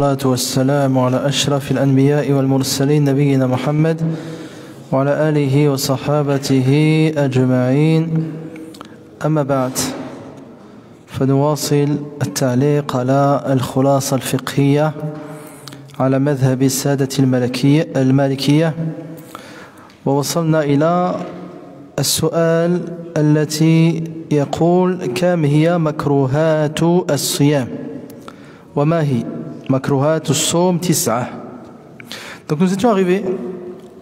والصلاة والسلام على أشرف الأنبياء والمرسلين نبينا محمد وعلى آله وصحابته أجمعين. أما بعد، فنواصل التعليق على الخلاصة الفقهية على مذهب السادة المالكية، ووصلنا إلى السؤال التي يقول: كم هي مكروهات الصيام؟ وما هي مكروهات الصوم؟ 9. Donc nous étions arrivés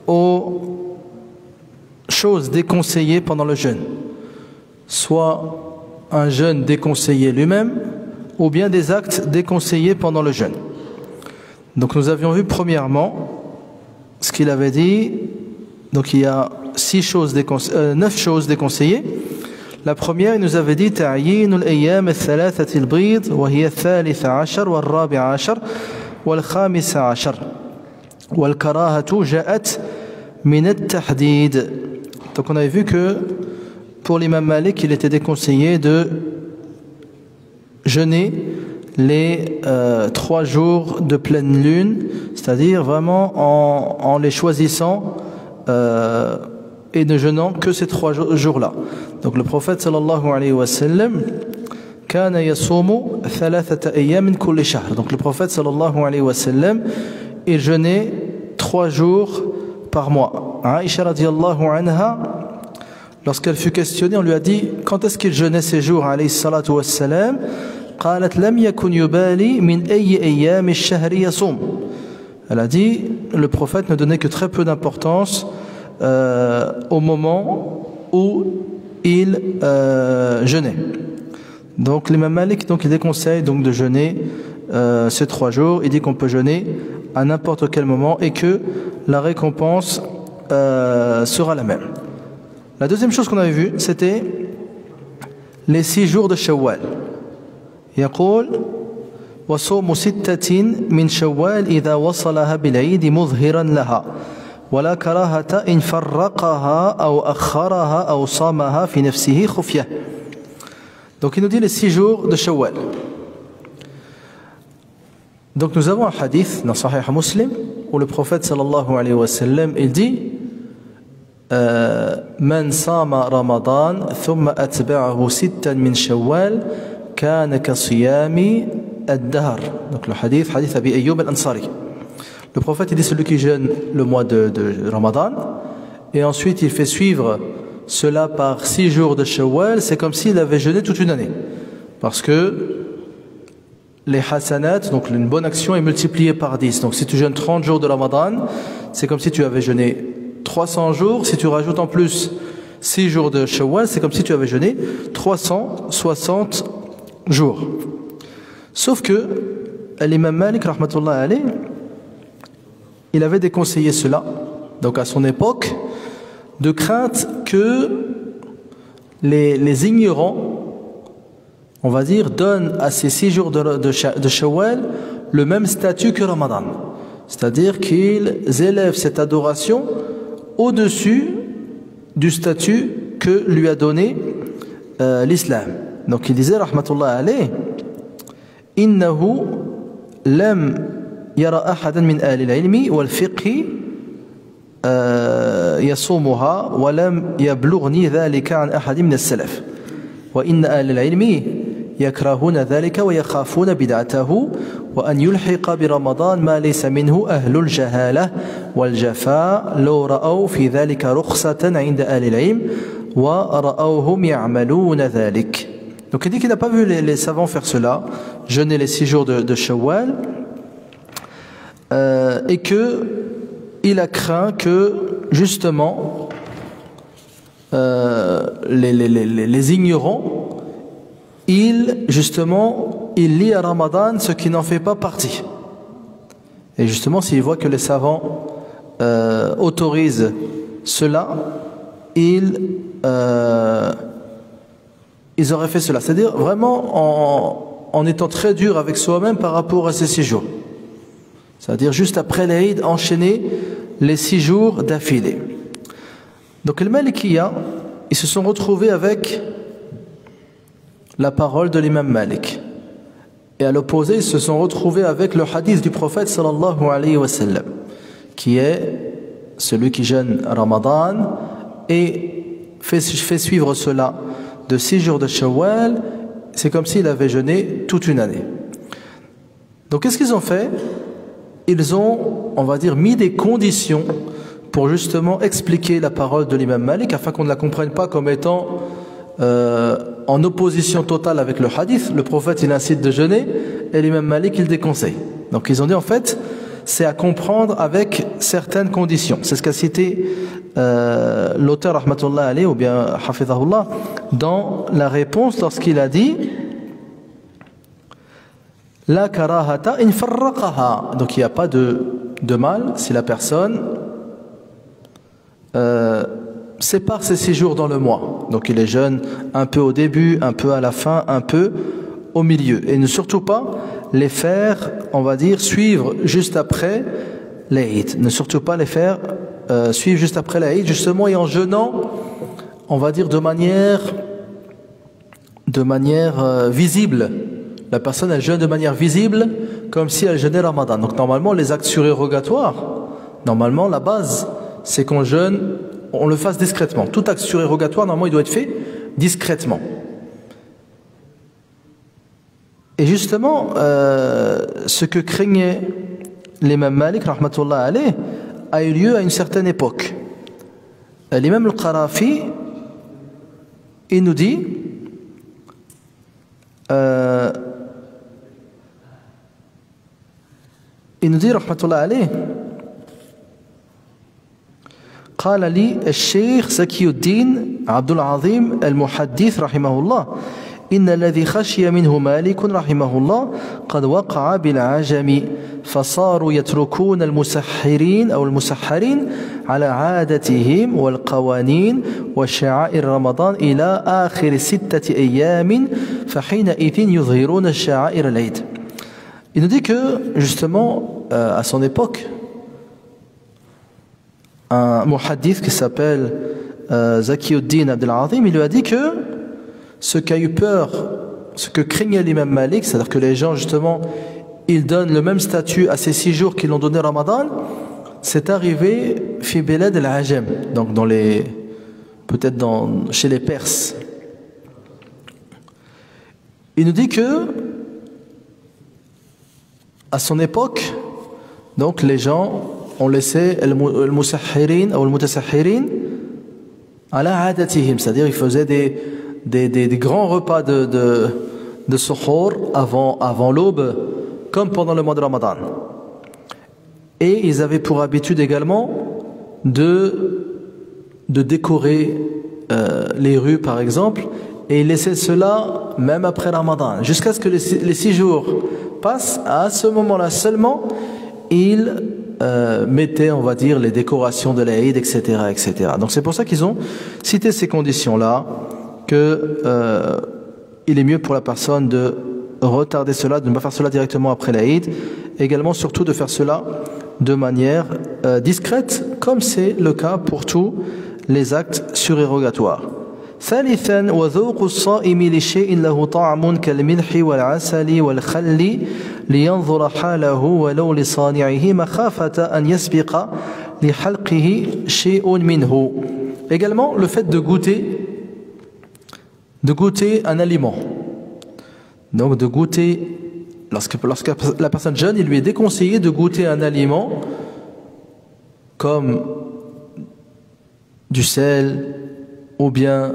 aux choses déconseillées pendant le jeûne, soit un jeûne déconseillé lui-même ou bien des actes déconseillés pendant le jeûne. Donc nous avions vu premièrement ce qu'il avait dit. Donc il y a 9 choses déconseillées. La première, il nous avait dit: تعيين الأيام الثلاثة البيض وهي 13 و14 و15 والكراهة جاءت من التحديد. Donc on avait vu que pour l'imam Malik, il était déconseillé de jeûner les 3 jours de pleine lune, c'est-à-dire vraiment en les choisissant et ne jeûnant que ces 3 jours-là. Donc le prophète sallallahu alayhi wa sallam kana yasumu 3 ayyam min kulli shahr. Donc le prophète sallallahu alayhi wa sallam, il jeûnait 3 jours par mois. Aïcha radiyallahu anha, lorsqu'elle fut questionnée, on lui a dit: quand est-ce qu'il jeûnait ces jours alayhi salatu wa salam? قالت لم يكن يبالي من أي أيام الشهر يصوم. Elle a dit: le prophète ne donnait que très peu d'importance au moment où il jeûnait. Donc l'imam Malik, il déconseille donc de jeûner ces 3 jours. Il dit qu'on peut jeûner à n'importe quel moment et que la récompense sera la même. La deuxième chose qu'on avait vue, c'était les 6 jours de Shawwal. يقول: وصوم 6 من شوال إذا وصلها بالعيد مظهرا لها ولا كراهة إن فرقها أو أخرها أو صامها في نفسه خفية. Donc il nous dit les 6 jours de Shawwal. Donc nous avons un hadith dans Sahih Muslim où le prophète sallallahu alayhi wa sallam, il dit: من صام رمضان ثم أتبعه 6 من شوال كان كصيام الدهر. Donc le hadith Abi Ayyub al-Ansari. Le prophète, il dit: celui qui jeûne le mois de Ramadan et ensuite il fait suivre cela par 6 jours de Shawwal, c'est comme s'il avait jeûné toute une année. Parce que les hasanat, donc une bonne action, est multipliée par 10. Donc si tu jeûnes 30 jours de Ramadan, c'est comme si tu avais jeûné 300 jours. Si tu rajoutes en plus 6 jours de Shawwal, c'est comme si tu avais jeûné 360 jours. Sauf que l'imam Malik rahmatullah alayh, il avait déconseillé cela, donc à son époque, de crainte que les ignorants, on va dire, donnent à ces 6 jours de Shawwal le même statut que Ramadan. C'est-à-dire qu'ils élèvent cette adoration au-dessus du statut que lui a donné l'islam. Donc il disait rahmatullah alayh: innahu lam yara ahadan min ahli al-ilmi wal fiqh yasumuha wa lam yablughni dhalika an ahad min as-salaf wa inna ahli al-ilmi yakrahuna dhalika wa yakhafuna bid'atahu wa an yulhiqa bi ramadan ma laysa minhu ahlu al-jahalah wal jafa law ra'aw fi dhalika rukhsatan 'inda ahli al-ilm wa ra'awhum ya'maluna dhalik. Donc il dit qu'il n'a pas vu les savants faire cela, jeûner les 6 jours de Shawwal, et qu'il a craint que justement les ignorants, ils lient à Ramadan ce qui n'en fait pas partie. Et justement, s'ils voient que les savants autorisent cela, ils auraient fait cela. C'est-à-dire vraiment en étant très dur avec soi-même par rapport à ces 6 jours. C'est-à-dire juste après l'Aïd, enchaîner les 6 jours d'affilée. Donc les Malikiya, ils se sont retrouvés avec la parole de l'imam Malik. Et à l'opposé, ils se sont retrouvés avec le hadith du prophète sallallahu alayhi wa sallam, qui est celui qui jeûne Ramadan et fait suivre cela de 6 jours de Shawwal, c'est comme s'il avait jeûné toute une année. Donc qu'est-ce qu'ils ont fait? Ils ont, on va dire, mis des conditions pour justement expliquer la parole de l'imam Malik, afin qu'on ne la comprenne pas comme étant en opposition totale avec le hadith. Le prophète il incite de jeûner et l'imam Malik il déconseille. Donc ils ont dit en fait c'est à comprendre avec certaines conditions. C'est ce qu'a cité l'auteur rahmatullah alayhi ou bien hafizahullah dans la réponse lorsqu'il a dit la karahata in farraqaha. Donc il n'y a pas de mal si la personne sépare ces 6 jours dans le mois. Donc il est jeûne un peu au début, un peu à la fin, un peu au milieu. Et ne surtout pas les faire, on va dire, suivre juste après l'Aïd. Ne surtout pas les faire suivre juste après l'Aïd, justement, et en jeûnant, on va dire, de manière visible. La personne, elle jeûne de manière visible, comme si elle jeûnait Ramadan. Donc normalement, les actes surérogatoires, normalement, la base, c'est qu'on jeûne, on le fasse discrètement. Tout acte surérogatoire, normalement, il doit être fait discrètement. Et justement, ce que craignait l'imam Malik, rahmatullah alayh, a eu lieu à une certaine époque. L'imam al-Qarafi, il nous dit, rahmatullah alayh, قال لي الشيخ زكي الدين عبد العظيم المحدث رحمه الله إن الذي خشي منه مالك رحمه الله قد وقع بالعجم فصاروا يتركون المسحرين أو المسحرين على عادتهم والقوانين وشعائر رمضان إلى آخر 6 أيام فحينئذ يظهرون الشعائر العيد. Il nous dit que justement à son époque un muhaddith qui s'appelle Zakiuddin Abdel Azim, il lui a dit que ce qu'a eu peur, ce que craignait l'imam Malik, c'est-à-dire que les gens justement ils donnent le même statut à ces 6 jours qu'ils l'ont donné Ramadan, c'est arrivé fi bilad al-Ajam, donc dans les, peut-être chez les Perses. Il nous dit que à son époque, donc les gens on laissait al-musahhirin ou al-mutasahhirin ala adatihim, c'est-à-dire ils faisaient des grands repas de suhour avant l'aube, comme pendant le mois de Ramadan. Et ils avaient pour habitude également de décorer les rues par exemple, et ils laissaient cela même après Ramadan, jusqu'à ce que les 6 jours passent. À ce moment-là seulement, ils mettaient, on va dire, les décorations de l'Aïd, etc., etc. Donc c'est pour ça qu'ils ont cité ces conditions-là, que il est mieux pour la personne de retarder cela, de ne pas faire cela directement après l'Aïd, également surtout de faire cela de manière discrète, comme c'est le cas pour tous les actes surérogatoires. ثالثا وذوق الصائم لشيء له طعم كالملح والعسل والخل لينظر حاله ولو لصانعه مخافة أن يسبق لحلقه شيء منه. Également le fait de goûter un aliment. Donc de goûter, lorsque la personne jeûne, il lui est déconseillé de goûter un aliment comme du sel ou bien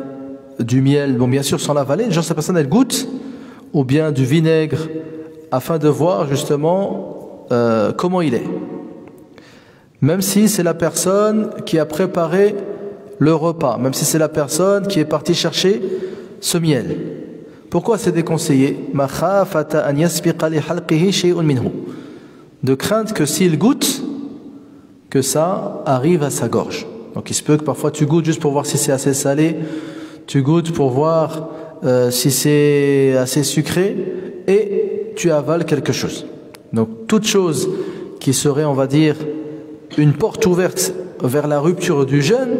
du miel, bon bien sûr sans l'avaler, genre cette personne elle goûte, ou bien du vinaigre, afin de voir justement comment il est. Même si c'est la personne qui a préparé le repas, même si c'est la personne qui est partie chercher ce miel. Pourquoi c'est déconseillé? De crainte que s'il goûte, que ça arrive à sa gorge. Donc il se peut que parfois tu goûtes juste pour voir si c'est assez salé, tu goûtes pour voir si c'est assez sucré, et tu avales quelque chose. Donc toute chose qui serait, on va dire, une porte ouverte vers la rupture du jeûne,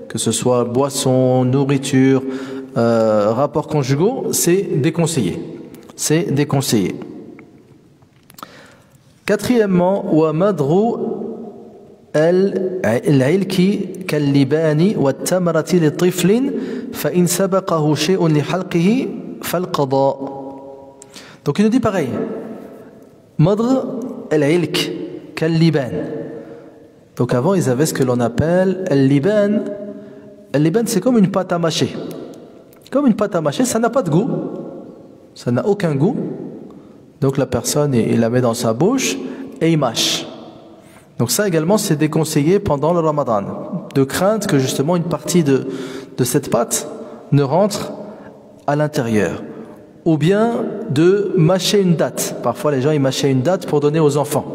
que ce soit boisson, nourriture, rapports conjugaux, c'est déconseillé. C'est déconseillé. Quatrièmement, wa madru al-ilki kal-libani wa at-tamrati li tiflin fa in sabaqahu shay'un li halqihi fal-qada. Donc il nous dit pareil. Madr al-ilk kal-liban. Donc avant ils avaient ce que l'on appelle al-liban. Al-liban c'est comme une pâte à mâcher. Comme une pâte à mâcher, ça n'a pas de goût. Ça n'a aucun goût. Donc la personne, il la met dans sa bouche et il mâche. Donc ça également, c'est déconseillé pendant le Ramadan. De crainte que justement une partie de cette pâte ne rentre à l'intérieur. Ou bien de mâcher une date. Parfois les gens, ils mâchaient une date pour donner aux enfants.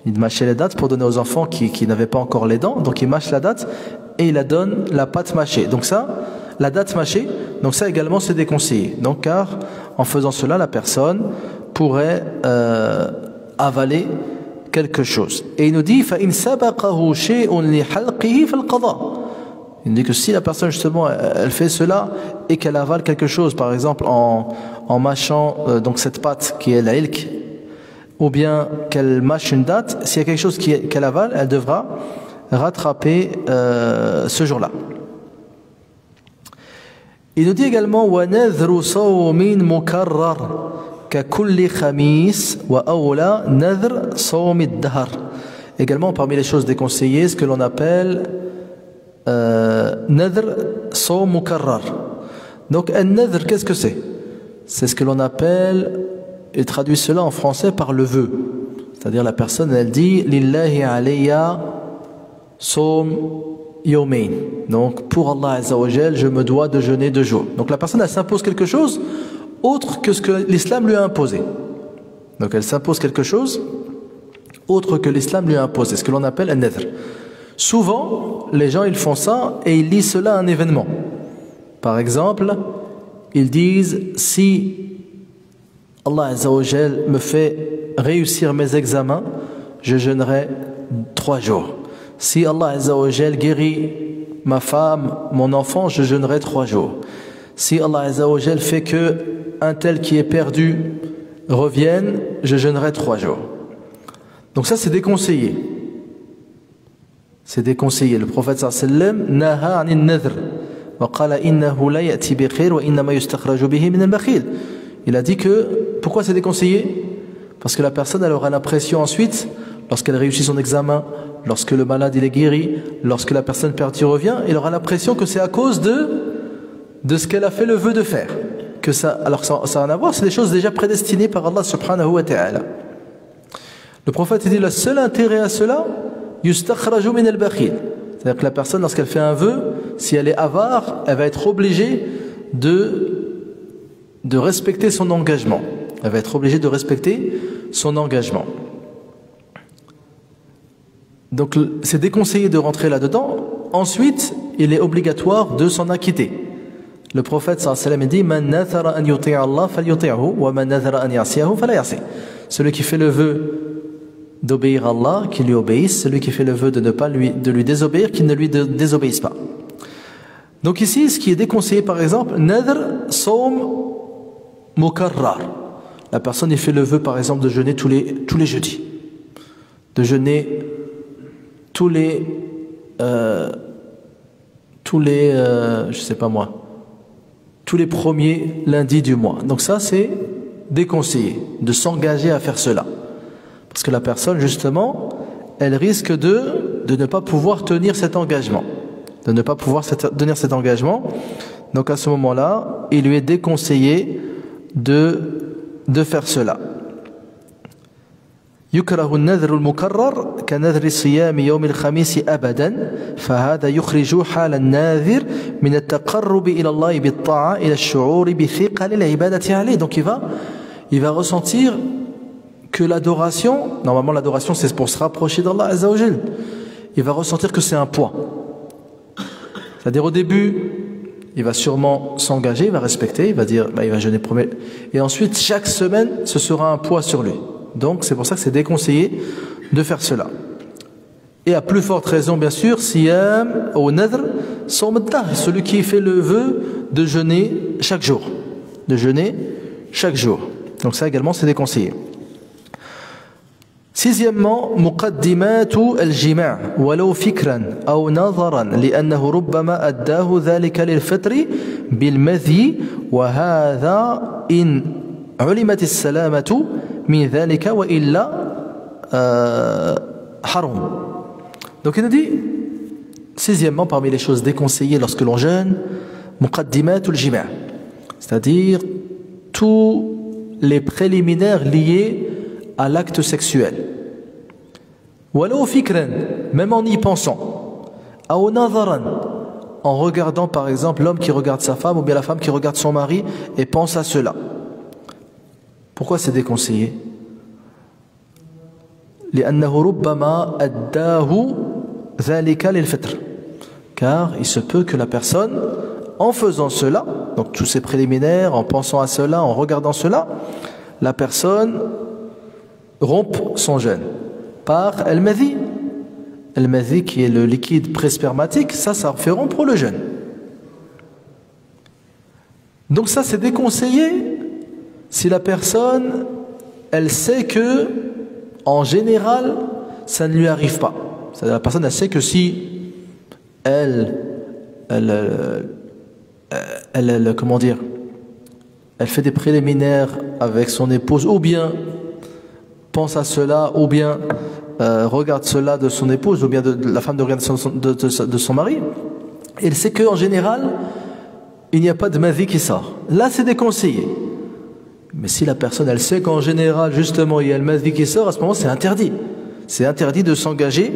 Ils mâchaient les dates pour donner aux enfants qui n'avaient pas encore les dents. Donc ils mâchent la date et ils la donnent la pâte mâchée. Donc ça, la date mâchée, donc ça également c'est déconseillé. Donc car en faisant cela, la personne pourrait avaler quelque chose. Et il nous dit فَإِنْ سَبَقَهُ شَيْءٌ لِحَلْقِهِ فَالْقَضَاء. Il nous dit que si la personne justement elle fait cela et qu'elle avale quelque chose, par exemple en mâchant donc cette pâte qui est l'ilk, ou bien qu'elle mâche une date, s'il y a quelque chose qu'elle avale, elle devra rattraper ce jour-là. Il nous dit également وَنَذْرُ صَوْمٍ مُكَرَّرٍ كَكُلِّ خَمِيسٍ وَأَوْلَى نَذْرْ صَوْمِ الدَّهْرِ. Également parmi les choses déconseillées, ce que l'on appelle nadr صوم مكرر. Donc un nadr, qu'est-ce que c'est? C'est ce que l'on appelle, il traduit cela en français par le vœu. C'est-à-dire la personne elle dit lillahi alayya صوم يومين. Donc pour Allah Azza wa Jal, je me dois de jeûner 2 jours. Donc la personne elle s'impose quelque chose autre que ce que l'islam lui a imposé. Donc elle s'impose quelque chose autre que l'islam lui a imposé, ce que l'on appelle un nadr. Souvent, les gens ils font ça et ils lient cela à un événement. Par exemple, ils disent si Allah Azza wa Jal me fait réussir mes examens, je jeûnerai 3 jours. Si Allah Azza wa Jal guérit ma femme, mon enfant, je jeûnerai 3 jours. Si Allah Azza wa Jal fait que un tel qui est perdu revienne, je jeûnerai 3 jours. Donc ça c'est déconseillé. C'est déconseillé. Le prophète sallallahu alayhi wa sallam naha anin nadhr wa qala innahu la ya'ti bi khair wa innama yustakhraju bihi min al-bakhil. Il a dit que pourquoi c'est déconseillé? Parce que la personne elle aura l'impression ensuite, lorsqu'elle réussit son examen, lorsque le malade il est guéri, lorsque la personne perdue revient, elle aura l'impression que c'est à cause de ce qu'elle a fait le vœu de faire. Que ça, alors ça n'a rien à voir, c'est des choses déjà prédestinées par Allah subhanahu wa ta'ala. Le prophète dit le seul intérêt à cela, yustakhraju min al-bakhil. C'est-à-dire que la personne lorsqu'elle fait un vœu, si elle est avare, elle va être obligée de respecter son engagement. Elle va être obligée de respecter son engagement. Donc c'est déconseillé de rentrer là-dedans. Ensuite, il est obligatoire de s'en acquitter. Le prophète sallallahu alayhi wa sallam dit Man nathara an yuti'a Allah falyuti'hu wa man nathara an ya'siyahu fala ya'si. Celui qui fait le vœu d'obéir à Allah, qu'il lui obéisse. Celui qui fait le vœu de ne pas lui désobéir, qu'il ne lui désobéisse pas. Donc ici, ce qui est déconseillé par exemple, nadr sawm mukarrar. La personne il fait le vœu par exemple de jeûner tous les jeudis. De jeûner tous les je sais pas moi, tous les premiers lundis du mois. Donc ça c'est déconseillé de s'engager à faire cela. Parce que la personne justement, elle risque de ne pas pouvoir tenir cet engagement. De ne pas pouvoir tenir cet engagement. Donc à ce moment-là, il lui est déconseillé de faire cela. يكره النذر المكرر كنذر صيام يوم الخميس أبدا فهذا يخرج حال الناذر من التقرب إلى الله بالطاعة إلى الشعور بثقل العبادة عليه. Donc il va ressentir que l'adoration, normalement l'adoration c'est pour se rapprocher d'Allah Azza wa Jal, il va ressentir que c'est un poids. C'est-à-dire au début il va sûrement s'engager, il va respecter, il va dire, il va jeûner premier, et ensuite chaque semaine ce sera un poids sur lui. Donc c'est pour ça que c'est déconseillé de faire cela. Et à plus forte raison bien sûr, siyam ou nadr sawm ad-dahr, celui qui fait le vœu de jeûner chaque jour. De jeûner chaque jour. Donc ça également c'est déconseillé. Sixièmement, مقدمات الجماع ولو فكرا أو نظرا لأنه ربما أداه ذلك للفطر بالمذي وهذا إن علمت السلامة من ذلك وإلا حرم. Donc il nous dit, sixièmement, parmi les choses déconseillées lorsque l'on jeûne, مقدمات الجماع, c'est-à-dire tous les préliminaires liés à l'acte sexuel. Walau fikran, même en y pensant. Aw nadharan, en regardant par exemple l'homme qui regarde sa femme ou bien la femme qui regarde son mari et pense à cela. Pourquoi c'est déconseillé? لأنه ربما أداه ذلك للفطر. Car il se peut que la personne, en faisant cela, donc tous ces préliminaires, en pensant à cela, en regardant cela, la personne rompe son jeûne par el-madhi. El-madhi qui est le liquide pré-spermatique, ça fait rompre le jeûne. Donc ça c'est déconseillé si la personne, elle sait que en général ça ne lui arrive pas. C'est-à-dire la personne elle sait que si comment dire, elle fait des préliminaires avec son épouse ou bien pense à cela ou bien regarde cela de son épouse ou bien de la femme de regarder de son mari, elle sait qu'en général il n'y a pas de madhi qui sort. Là c'est déconseillé. Mais si la personne elle sait qu'en général justement il y a le madhi qui sort, à ce moment c'est interdit. C'est interdit de s'engager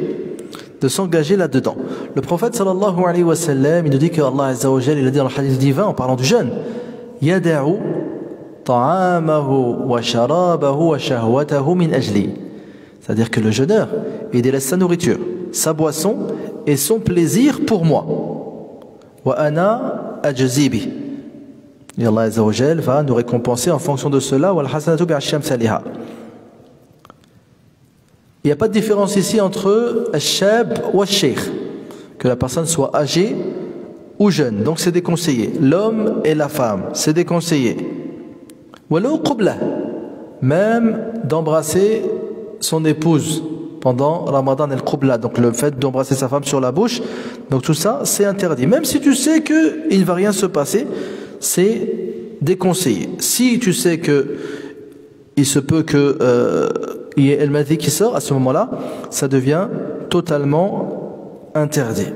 là-dedans. Le prophète sallallahu alayhi wa sallam, il nous dit que Allah azza wa jalla, il a dit dans le hadith divin en parlant du jeûne, yada'u ta'amahu wa sharabahu wa shahwatahu min ajli. C'est-à-dire que le jeûneur, il délaisse sa nourriture, sa boisson et son plaisir pour moi. Wa ana ajzibi. Et Allah azza wa jalla va nous récompenser en fonction de cela. Wal hasanatu bi'ashri amsalha. Il n'y a pas de différence ici entre al-shab ou al-sheikh, que la personne soit âgée ou jeune, donc c'est déconseillé. L'homme et la femme, c'est déconseillé. Walau qubla, même d'embrasser son épouse pendant Ramadan al-qubla, donc le fait d'embrasser sa femme sur la bouche, donc tout ça c'est interdit. Même si tu sais qu'il ne va rien se passer, c'est déconseillé. Si tu sais que il se peut que il y ait el-madhi qui sort, à ce moment-là, ça devient totalement interdit.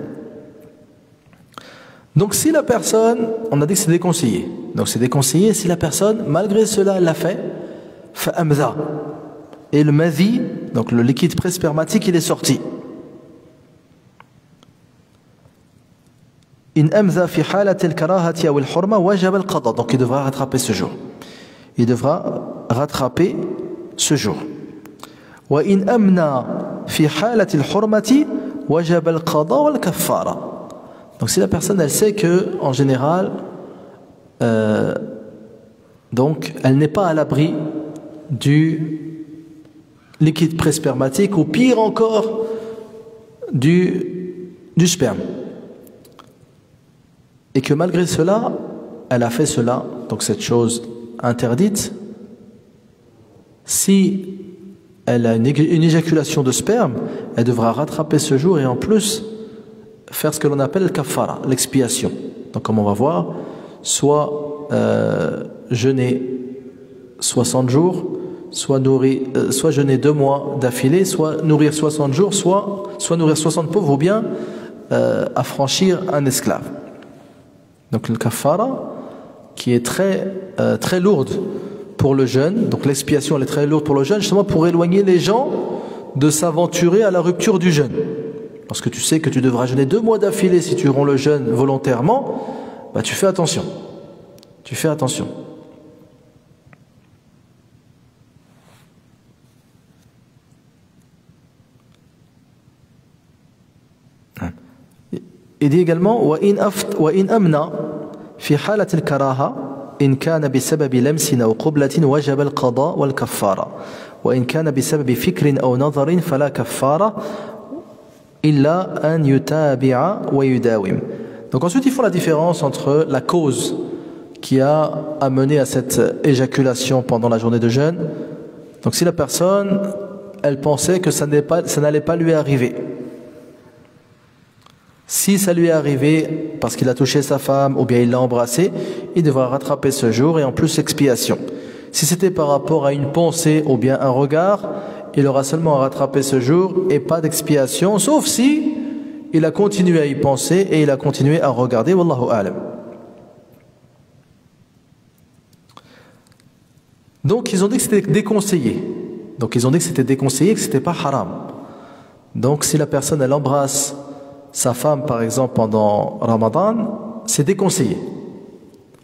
Donc si la personne, on a dit que c'est déconseillé, donc c'est déconseillé si la personne, malgré cela, elle l'a fait, fa'amza, et le madhi, donc le liquide pré-spermatique, il est sorti. In amza fi halat al-karahati aw al-hurma wajab al-qada, donc il devra rattraper ce jour. Il devra rattraper ce jour. وإن أمنى في حالة الحرمة وجب القضاء والكفارة. Donc si la personne elle sait que en général donc elle n'est pas à l'abri du liquide pré-spermatique ou pire encore du sperme et que malgré cela elle a fait cela, donc cette chose interdite, si elle a une éjaculation de sperme, elle devra rattraper ce jour et en plus faire ce que l'on appelle le kafara, l'expiation. Donc comme on va voir, soit jeûner 60 jours, soit jeûner 2 mois d'affilée, soit nourrir 60 jours, soit nourrir 60 pauvres ou bien affranchir un esclave. Donc le kafara qui est très lourde pour le jeûne, donc l'expiation elle est très lourde pour le jeûne, justement pour éloigner les gens de s'aventurer à la rupture du jeûne. Parce que tu sais que tu devras jeûner 2 mois d'affilée si tu romps le jeûne volontairement, bah tu fais attention. Tu fais attention. Il dit également وَإِنْ أَمْنَا فِي حَالَةِ الْكَرَاهَةِ إن كان بسبب لمس أو قبلة وجب القضاء والكفارة وإن كان بسبب فكر أو نظر فلا كفارة إلا أن يتابع ويداوم. Donc ensuite il faut la différence entre la cause qui a amené à cette éjaculation pendant la journée de jeûne. Donc si la personne elle pensait que ça n'allait pas lui arriver. Si ça lui est arrivé parce qu'il a touché sa femme ou bien il l'a embrassée, il devra rattraper ce jour et en plus expiation. Si c'était par rapport à une pensée ou bien un regard, il aura seulement à rattraper ce jour et pas d'expiation, sauf si il a continué à y penser et il a continué à regarder. Wallahu a'lam. Donc ils ont dit que c'était déconseillé. Donc ils ont dit que c'était déconseillé, que c'était pas haram. Donc si la personne elle embrasse sa femme par exemple pendant Ramadan, c'est déconseillé.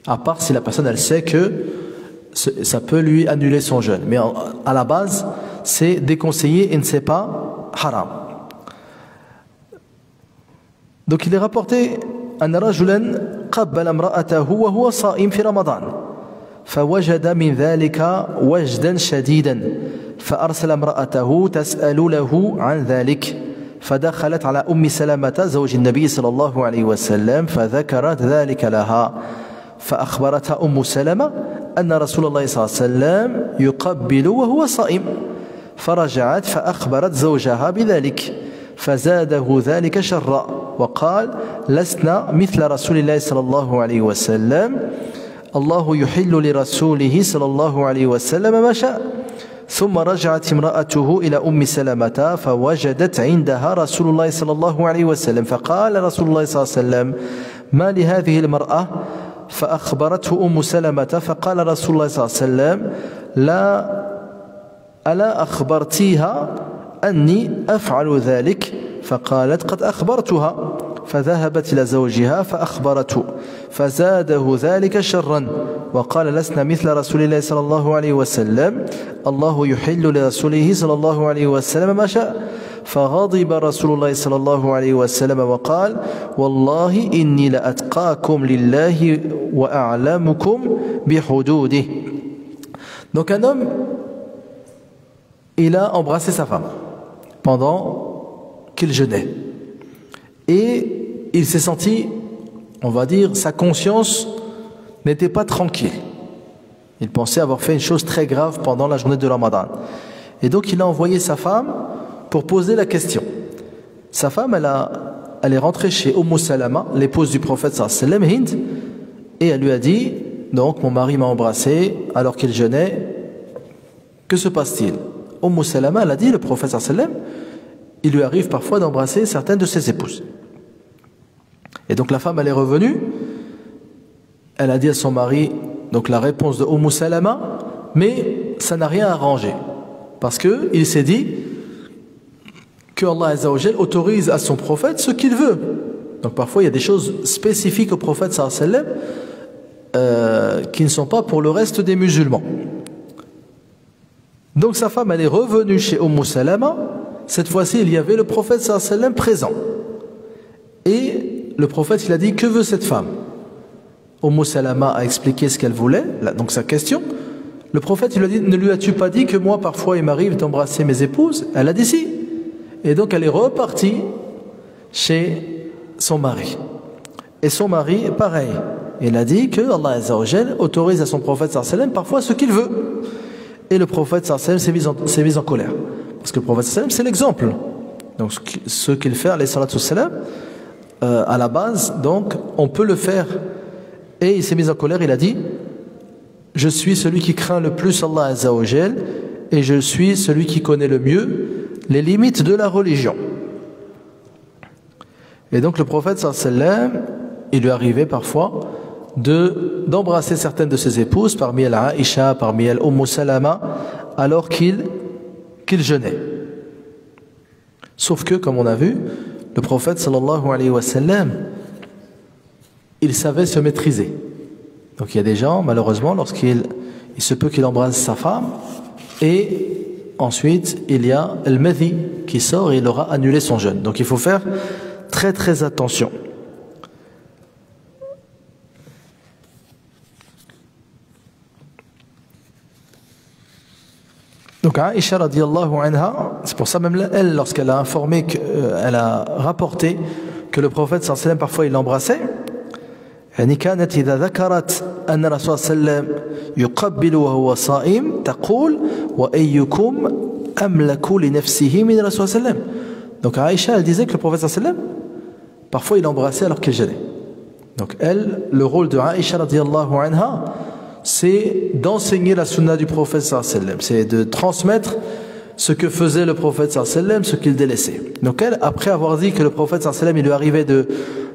À part si la personne elle sait que ça peut lui annuler son jeûne. Mais à la base, c'est déconseillé et ne c'est pas haram. Donc il est rapporté أن رجلا قبل امرأته وهو صائم في رمضان فوجد من ذلك وجدا شديدا فأرسل امرأته تسأل له عن ذلك فدخلت على أم سلمة زوج النبي صلى الله عليه وسلم فذكرت ذلك لها فأخبرتها أم سلمة أن رسول الله صلى الله عليه وسلم يقبل وهو صائم فرجعت فأخبرت زوجها بذلك فزاده ذلك شرا وقال لسنا مثل رسول الله صلى الله عليه وسلم الله يحل لرسوله صلى الله عليه وسلم ما شاء ثم رجعت امرأته إلى أم سلمة فوجدت عندها رسول الله صلى الله عليه وسلم فقال رسول الله صلى الله عليه وسلم ما لهذه المرأة فأخبرته أم سلمة فقال رسول الله صلى الله عليه وسلم ألا أخبرتيها أني أفعل ذلك فقالت قد أخبرتها فذهبت إلى زوجها فأخبرته فزاده ذلك شرا وقال لسنا مثل رسول الله صلى الله عليه وسلم الله يحل لرسوله صلى الله عليه وسلم ما شاء فغضب رسول الله صلى الله عليه وسلم وقال والله إني لأتقاكم لله وأعلمكم بحدوده. Donc un homme, il a embrassé sa femme pendant qu'il jeûnait. Et il s'est senti, on va dire, sa conscience n'était pas tranquille. Il pensait avoir fait une chose très grave pendant la journée de Ramadan. Et donc il a envoyé sa femme pour poser la question. Sa femme, elle est rentrée chez Salama, l'épouse du prophète sallallahu alayhi wa sallam, Hind, et elle lui a dit, donc mon mari m'a embrassé alors qu'il jeûnait, que se passe-t-il? Salama, elle a dit, le prophète sallallahu alayhi wa sallam, il lui arrive parfois d'embrasser certaines de ses épouses. Et donc la femme, elle est revenue, elle a dit à son mari, donc la réponse de Salama, mais ça n'a rien arrangé. Parce qu'il s'est dit que Allah Azza wa Jal autorise à son prophète ce qu'il veut. Donc parfois il y a des choses spécifiques au prophète sallallahu alayhi wa sallam qui ne sont pas pour le reste des musulmans. Donc sa femme, elle est revenue chez Salama. Cette fois-ci, il y avait le prophète sallallahu alayhi wa sallam présent. Et le prophète, il a dit, que veut cette femme? Salama a expliqué ce qu'elle voulait, donc sa question. Le prophète, il lui a dit, ne lui as-tu pas dit que moi, parfois, il m'arrive d'embrasser mes épouses? Elle a dit si. Et donc, elle est repartie chez son mari. Et son mari, pareil. Il a dit que Allah Azza wa Jal autorise à son prophète sallallahu alayhi wa sallam parfois ce qu'il veut. Et le prophète sallallahu alayhi wa sallam s'est mis en colère. Parce que le prophète sallallahu alayhi wa sallam, c'est l'exemple. Donc, ce qu'il fait, alayhi salatu wassalam, à la base, donc, on peut le faire. Et il s'est mis en colère, il a dit, je suis celui qui craint le plus Allah Azza wa Jal et je suis celui qui connaît le mieux les limites de la religion. Et donc le prophète sallallahu alayhi wa sallam, il lui arrivait parfois d'embrasser certaines de ses épouses, parmi elles Aïcha, parmi elles Salama, alors qu'il jeûnait. Sauf que, comme on a vu, le prophète sallallahu alayhi wa sallam, il savait se maîtriser. Donc il y a des gens, malheureusement, il se peut qu'il embrasse sa femme, et ensuite il y a le madhi qui sort et il aura annulé son jeûne. Donc il faut faire très très attention. Donc Aïcha radiyallahu anha, c'est pour ça même elle, lorsqu'elle a informé, elle a rapporté que le prophète sallallahu alayhi wa sallam parfois il l'embrassait, يعني كانت إذا ذكرت أن الرسول صلى الله عليه وسلم يقبل وهو صائم تقول وأيكم amlaku li nafsihi min Rasul sallam. Donc Aïcha, elle disait que le prophète sallam, parfois il embrassait alors qu'il jeûnait. Donc elle, le rôle de Aïcha radiyallahu anha, c'est d'enseigner la sunna du prophète sallam, c'est de transmettre ce que faisait le prophète sallam, ce qu'il délaissait. Donc elle, après avoir dit que le prophète sallam, il lui arrivait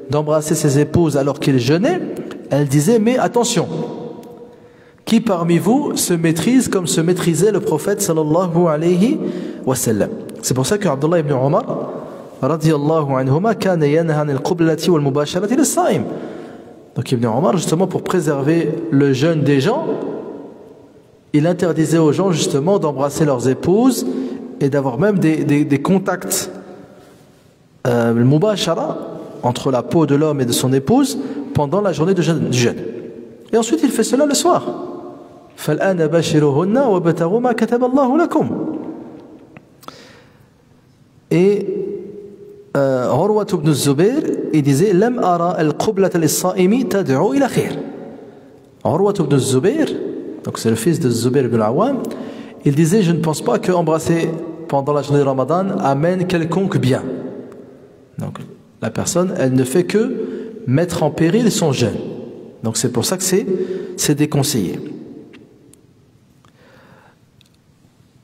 d'embrasser ses épouses alors qu'il jeûnait, elle disait, mais attention, qui parmi vous se maîtrise comme se maîtrisait le prophète sallallahu alayhi wa sallam. C'est pour ça que Abdullah ibn Omar radiyallahu anhuma kana yanha anil qiblati wal mubasharati lis-sa'im. Donc Ibn Omar, justement pour préserver le jeûne des gens, il interdisait aux gens justement d'embrasser leurs épouses et d'avoir même des contacts le mubashara entre la peau de l'homme et de son épouse pendant la journée du jeûne. Et ensuite il fait cela le soir. فَالْآنَ بَشِرُهُنَّ وَابْتَغُوا مَا كَتَبَ اللَّهُ لَكُمْ. Et Urwa ibn Zubayr, il disait لَمْ أَرَى الْقُبْلَةَ لِلصَّائِمِ تَدْعُو إِلَى خَيْرٍ. Urwa ibn Zubayr, donc c'est le fils de Zubayr ibn al-Awwam, il disait, je ne pense pas que embrasser pendant la journée de Ramadan amène quelconque bien. Donc la personne, elle ne fait que mettre en péril son jeûne. Donc c'est pour ça que c'est déconseillé.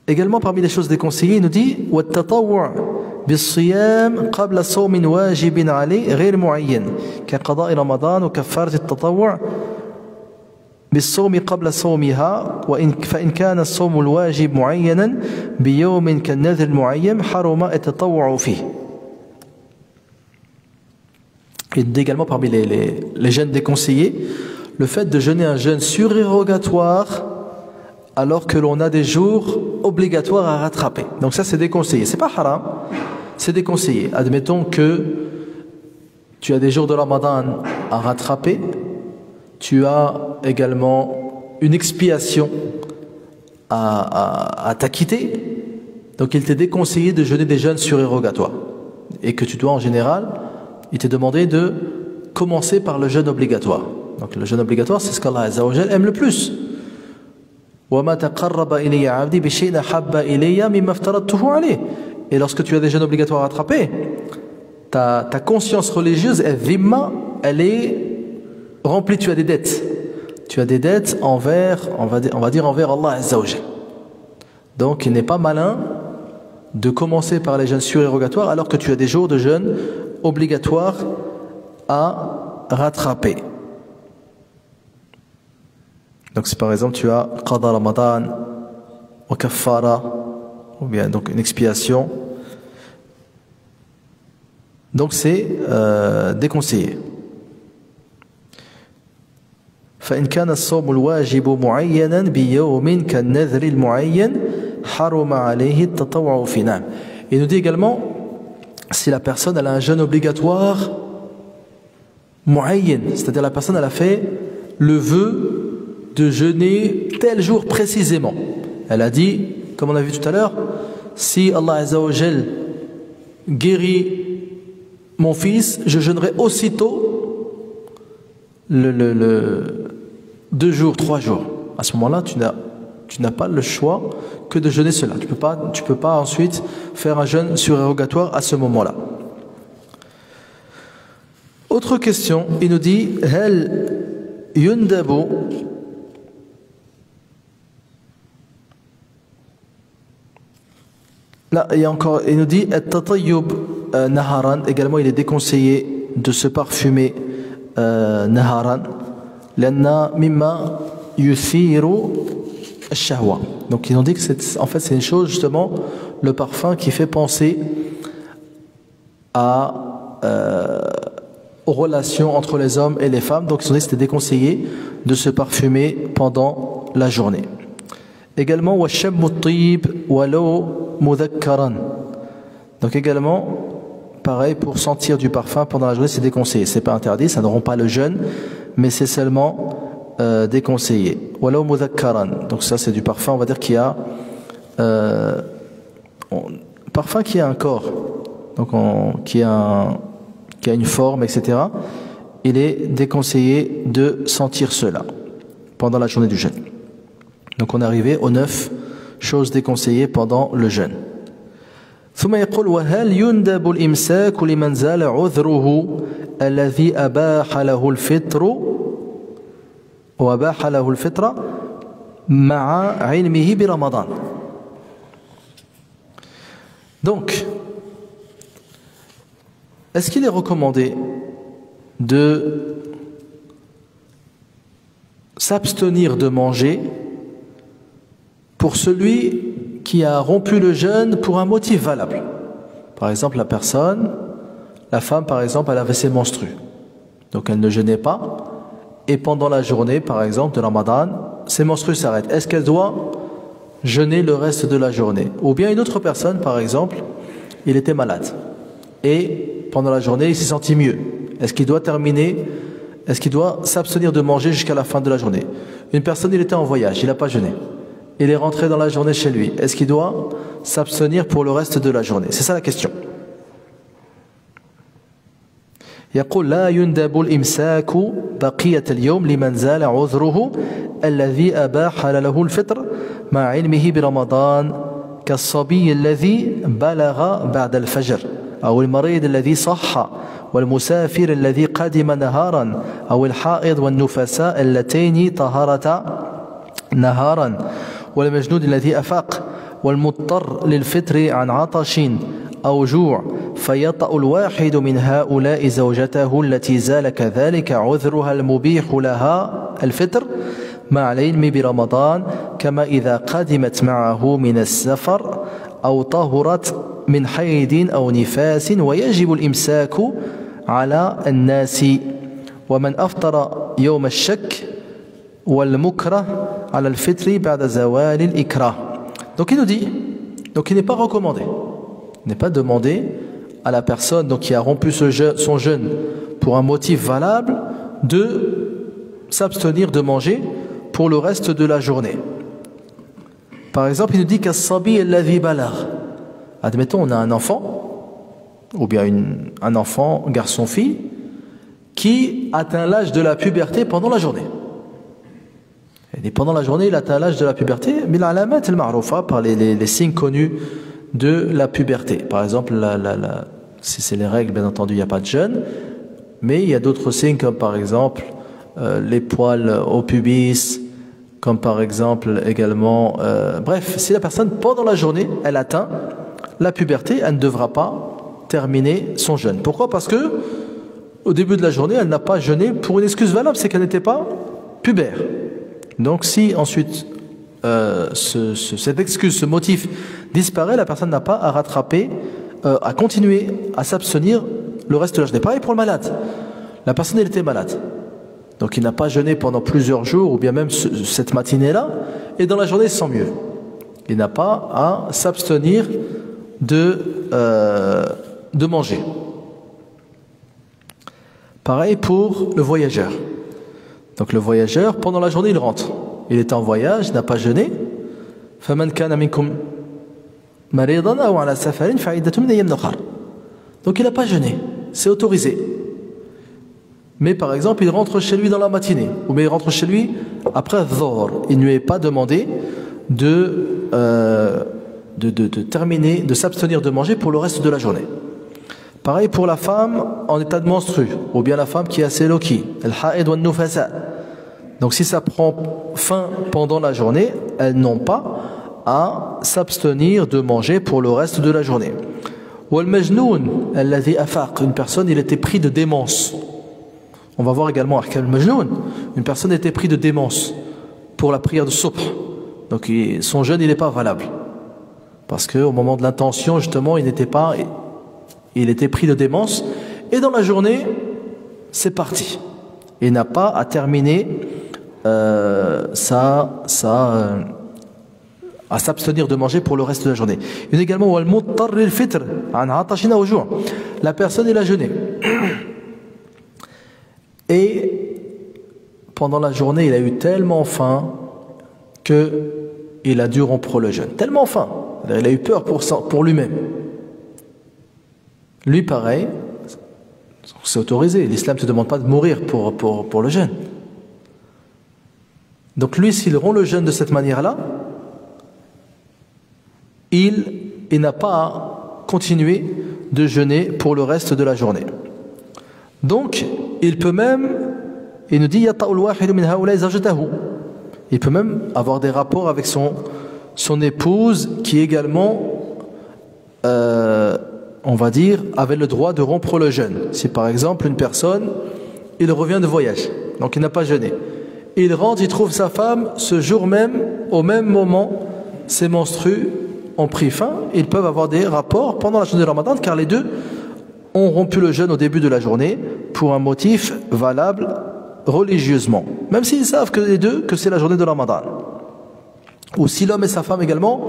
Également parmi les choses déconseillées, il nous dit وَالتَّطَوُّعُ بِالصِّيَامِ قَبْلَ صَوْمٍ وَاجِبٍ عَلَيْهِ غَيْرٍ مُعَيَّنٍ كَقَضَاءِ رمضان وكفارة التطوع بالصوم قبل صومها فإن كان الصوم الواجب معينا بيوم كالنذر المعين حرم التطوع فيه. Il dit également parmi les jeûnes déconseillés, le fait de jeûner un jeûne surérogatoire alors que l'on a des jours obligatoires à rattraper. Donc ça c'est déconseillé. C'est pas haram, c'est déconseillé. Admettons que tu as des jours de Ramadan à rattraper, tu as également une expiation à t'acquitter. Donc il t'est déconseillé de jeûner des jeûnes surérogatoires. Et que tu dois en général, il t'est demandé de commencer par le jeûne obligatoire. Donc le jeûne obligatoire, c'est ce qu'Allah Azza wa Jal aime le plus. Et lorsque tu as des jeûnes obligatoires à rattraper, ta conscience religieuse, elle est remplie, tu as des dettes. Tu as des dettes envers, on va dire envers Allah Azza wa Jal. Donc il n'est pas malin de commencer par les jeûnes surérogatoires alors que tu as des jours de jeûne obligatoires à rattraper. Donc si par exemple tu as Qada Ramadan ou Kaffara, ou bien donc une expiation, donc c'est déconseillé. فإن كان الصوم الواجب معينا بيوم كالنذر المعين حرم عليه التطوع في نعم. Il nous dit également, si la personne elle a un jeûne obligatoire muayyan, c'est-à-dire la personne elle a fait le vœu de jeûner tel jour précisément. Elle a dit, comme on a vu tout à l'heure, si Allah Azza wa Jal guérit mon fils, je jeûnerai aussitôt le 2 jours, 3 jours. À ce moment-là, tu n'as pas le choix que de jeûner cela. Tu peux pas ensuite faire un jeûne surérogatoire à ce moment-là. Autre question, il nous dit Hal yundabu là, il nous dit at-tatayyub naharan, également il est déconseillé de se parfumer naharan لأن مما يثير الشهوة. Donc ils ont dit que c'est une chose justement, le parfum qui fait penser aux relations entre les hommes et les femmes. Donc ils ont dit que c'était déconseillé de se parfumer pendant la journée. Également وَالشَّمُّ الطِّيبِ وَلَوْ مُذَكَّرًا. Donc également pareil, pour sentir du parfum pendant la journée, c'est déconseillé. C'est pas interdit, ça ne rompt pas le jeûne, mais c'est seulement déconseillé. Walau mudhakkaran. Donc ça c'est du parfum, on va dire qui a parfum qui a un corps, donc qui a une forme, etc. Il est déconseillé de sentir cela pendant la journée du jeûne. Donc on est arrivé aux 9 chose déconseillée pendant le jeûne. ثم يقول وهل يندب الإمساك لمن زال عذره الذي أباح له الفطر وأباح له الفطر مع علمه برمضان. Donc, est-ce qu'il est recommandé de s'abstenir de manger pour celui qui a rompu le jeûne pour un motif valable? Par exemple, la femme par exemple, elle avait ses menstrues, donc elle ne jeûnait pas, et pendant la journée par exemple de Ramadan, ses menstrues s'arrêtent. Est-ce qu'elle doit jeûner le reste de la journée? Ou bien une autre personne par exemple, il était malade, et pendant la journée il s'est senti mieux. Est-ce qu'il doit s'abstenir de manger jusqu'à la fin de la journée? Une personne, il était en voyage, il n'a pas jeûné. Il est rentré dans la journée chez lui. Est-ce qu'il doit s'abstenir pour le reste de la journée? C'est ça la question. يقول لا يندب الإمساك بقية اليوم لمن زال عذره الذي أباح له الفطر مع علمه برمضان كالصبي الذي بلغ بعد الفجر أو المريض الذي صح والمسافر الذي قدم نهارا أو الحائض والنفساء اللتين طهرتا نهارا والمجنون الذي أفاق والمضطر للفطر عن عطش أو جوع فيطأ الواحد من هؤلاء زوجته التي زال كذلك عذرها المبيح لها الفطر مع العلم برمضان كما إذا قدمت معه من السفر أو طهرت من حيض أو نفاس ويجب الإمساك على الناس ومن أفطر يوم الشك والمكره على الفطر بعد زوال الإكراه. Donc il nous dit, donc il n'est pas recommandé, il n'est pas demandé à la personne donc, qui a rompu son jeûne pour un motif valable de s'abstenir de manger pour le reste de la journée. Par exemple, il nous dit qu'as-sabi alladhi balagh. Admettons, on a un enfant, ou bien un enfant, garçon-fille, qui atteint l'âge de la puberté pendant la journée. Et pendant la journée, il atteint l'âge de la puberté, mais l'alamat al-ma'roufa, par les signes connus de la puberté. Par exemple, si c'est les règles, bien entendu, il n'y a pas de jeûne, mais il y a d'autres signes comme par exemple les poils au pubis, comme par exemple également... bref, si la personne, pendant la journée, elle atteint la puberté, elle ne devra pas terminer son jeûne. Pourquoi? Parce que au début de la journée, elle n'a pas jeûné pour une excuse valable, c'est qu'elle n'était pas pubère. Donc si ensuite cette excuse, ce motif disparaît, la personne n'a pas à rattraper, à continuer à s'abstenir le reste de la journée. Pareil pour le malade. La personne, elle était malade. Donc il n'a pas jeûné pendant plusieurs jours, ou bien même cette matinée-là, et dans la journée, il se sent mieux. Il n'a pas à s'abstenir de manger. Pareil pour le voyageur. Donc le voyageur, pendant la journée, il rentre. Il est en voyage, il n'a pas jeûné. فَمَنْ كَانَ مِنْكُمْ مَرِيضًا أَوْ عَلَى سَفَرٍ فَعِدَّةٌ مِنْ أَيَّامٍ أُخَرَ. Donc il n'a pas jeûné, c'est autorisé. Mais par exemple, il rentre chez lui dans la matinée, ou bien il rentre chez lui après Dhuhr. Il ne lui est pas demandé de terminer, de s'abstenir de manger pour le reste de la journée. Pareil pour la femme en état de menstru, ou bien la femme qui a ses loki, al-ha'id wa nufasa. Donc si ça prend fin pendant la journée, elles n'ont pas à s'abstenir de manger pour le reste de la journée. Ou al-majnoun alladhi afaq, une personne, il était pris de démence. On va voir également ahkam al-majnoun, une personne était pris de démence pour la prière de subh. Donc son jeûne, il n'est pas valable. Parce qu'au moment de l'intention, justement, il était pris de démence, et dans la journée, c'est parti. Il n'a pas à terminer à s'abstenir de manger pour le reste de la journée. Il y a également la personne, il a jeûné. Et pendant la journée, il a eu tellement faim qu'il a dû rompre le jeûne. Tellement faim. Il a eu peur pour lui-même. Lui, pareil, c'est autorisé. L'islam ne te demande pas de mourir pour le jeûne. Donc lui, s'il rompt le jeûne de cette manière-là, il n'a pas à continuer de jeûner pour le reste de la journée. Donc, il peut même, il nous dit, il peut même avoir des rapports avec son épouse qui également, on va dire, avait le droit de rompre le jeûne. Si par exemple une personne, il revient de voyage, donc il n'a pas jeûné. Il rentre, il trouve sa femme, ce jour même, au même moment, ses menstrues ont pris fin. Ils peuvent avoir des rapports pendant la journée de Ramadan, car les deux ont rompu le jeûne au début de la journée pour un motif valable religieusement. Même s'ils savent que les deux, que c'est la journée de Ramadan. Ou si l'homme et sa femme également,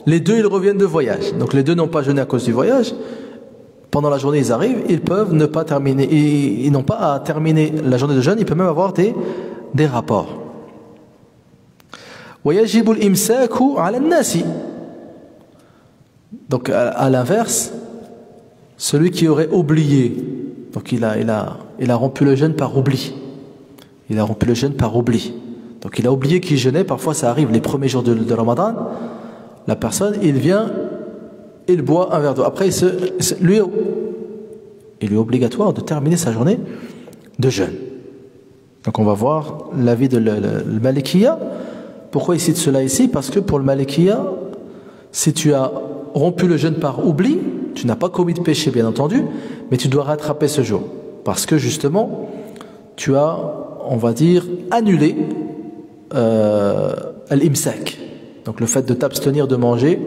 les deux ils reviennent de voyage. Donc les deux n'ont pas jeûné à cause du voyage. Pendant la journée ils arrivent, ils peuvent ne pas terminer, ils n'ont pas à terminer la journée de jeûne, ils peuvent même avoir des rapports. ويجب الإمساك على الناس. Donc à l'inverse, celui qui aurait oublié, donc il a rompu le jeûne par oubli. Il a rompu le jeûne par oubli. Donc il a oublié qu'il jeûnait, parfois ça arrive les premiers jours de Ramadan, la personne, il vient, il boit un verre d'eau. Après, il est obligatoire de terminer sa journée de jeûne. Donc on va voir l'avis de le Malikiya. Pourquoi il cite cela ici? Parce que pour le Malikiya, si tu as rompu le jeûne par oubli, tu n'as pas commis de péché bien entendu, mais tu dois rattraper ce jour. Parce que justement, tu as, on va dire, annulé l'imsak. Donc le fait de t'abstenir de manger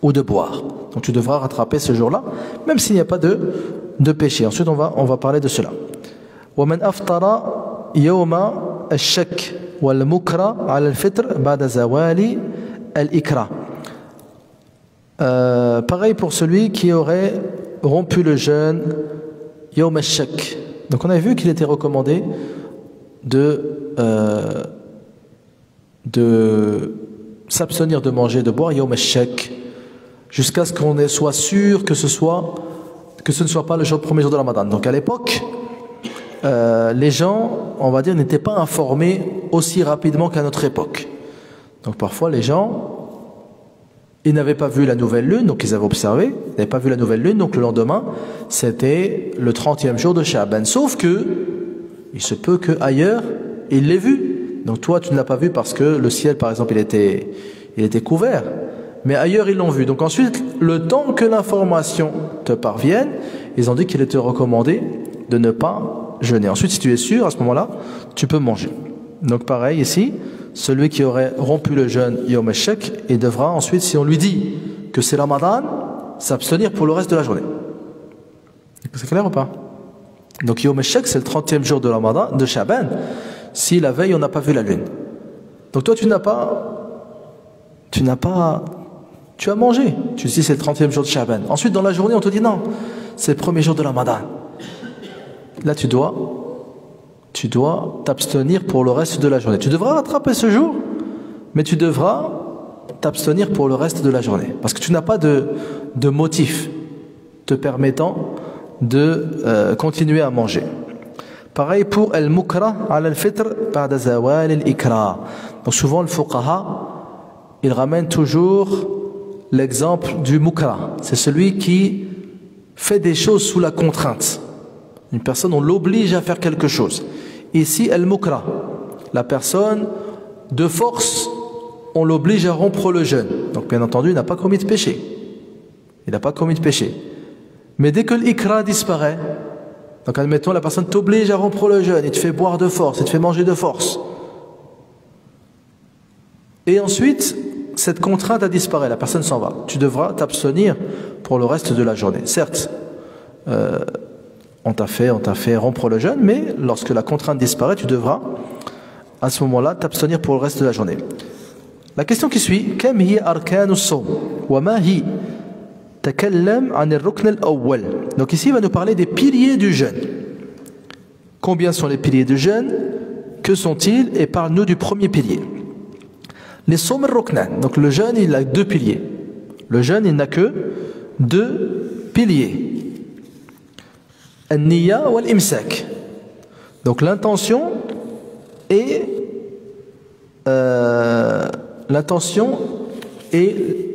ou de boire. Donc tu devras rattraper ce jour-là, même s'il n'y a pas de péché. Ensuite on va parler de cela. وَمَنْ أَفْطَرَ يَوْمَ الشَّكِّ وَالْمُكْرَ عَلَى الْفِطْرِ بَعْدَ زَوَالِ الْإِكْرَةِ. Pareil pour celui qui aurait rompu le jeûne يوم الشك. Donc on a vu qu'il était recommandé de s'abstenir de manger, de boire يوم الشك, jusqu'à ce qu'on soit sûr que ce ne soit pas le premier jour de Ramadan. Donc à l'époque, les gens, on va dire, n'étaient pas informés aussi rapidement qu'à notre époque. Donc parfois les gens, ils n'avaient pas vu la nouvelle lune, donc ils avaient observé, ils n'avaient pas vu la nouvelle lune, donc le lendemain, c'était le 30e jour de Sha'ban. Sauf que, il se peut qu'ailleurs, ils l'aient vu. Donc toi, tu ne l'as pas vu parce que le ciel, par exemple, il était couvert. Mais ailleurs, ils l'ont vu. Donc ensuite, le temps que l'information te parvienne, ils ont dit qu'il était recommandé de ne pas jeûner. Ensuite, si tu es sûr, à ce moment-là, tu peux manger. Donc pareil, ici, celui qui aurait rompu le jeûne Yom Eshek, il devra ensuite, si on lui dit que c'est Ramadan, s'abstenir pour le reste de la journée. C'est clair ou pas? Donc Yom Eshek, c'est le 30e jour de Ramadan, de Sha'ban, si la veille on n'a pas vu la lune. Donc toi tu as mangé, tu dis c'est le 30e jour de Sha'ban. Ensuite dans la journée on te dit non, c'est le premier jour de Ramadan. Là tu dois t'abstenir pour le reste de la journée. Tu devras rattraper ce jour, mais tu devras t'abstenir pour le reste de la journée. Parce que tu n'as pas de motif te permettant de continuer à manger. Pareil pour al-mukra ala al-fitr ba'da zawal al-ikra. Donc souvent le fuqaha, il ramène toujours l'exemple du mukra. C'est celui qui fait des choses sous la contrainte. Une personne, on l'oblige à faire quelque chose. Ici, al-mukra, la personne, de force, on l'oblige à rompre le jeûne. Donc, bien entendu, il n'a pas commis de péché. Il n'a pas commis de péché. Mais dès que l'ikra disparaît, donc admettons, la personne t'oblige à rompre le jeûne, il te fait boire de force, il te fait manger de force. Et ensuite, cette contrainte a disparu, la personne s'en va. Tu devras t'abstenir pour le reste de la journée. Certes, on t'a fait rompre le jeûne, mais lorsque la contrainte disparaît, tu devras à ce moment-là t'abstenir pour le reste de la journée. La question qui suit, كم هي أركان الصوم وما هي تكلم عن الركن الأول. Donc ici il va nous parler des piliers du jeûne. Combien sont les piliers du jeûne? Que sont-ils? Et parle-nous du premier pilier. Les صوم الركنان. Donc le jeûne il a deux piliers. Le jeûne il n'a que deux piliers. النية والإمساك. Donc l'intention et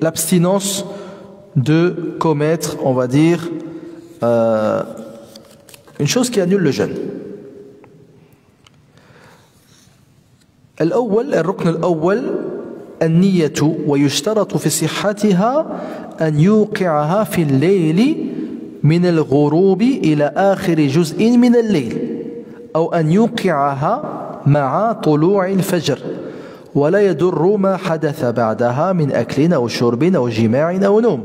l'abstinence de commettre, on va dire, une chose qui annule le jeûne. الركن الأول النية ويشترط في صحتها أن يوقعها في الليل من الغروب إلى آخر جزء من الليل أو أن يوقعها مع طلوع الفجر ولا يضر ما حدث بعدها من أكل أو شرب أو جماع أو نوم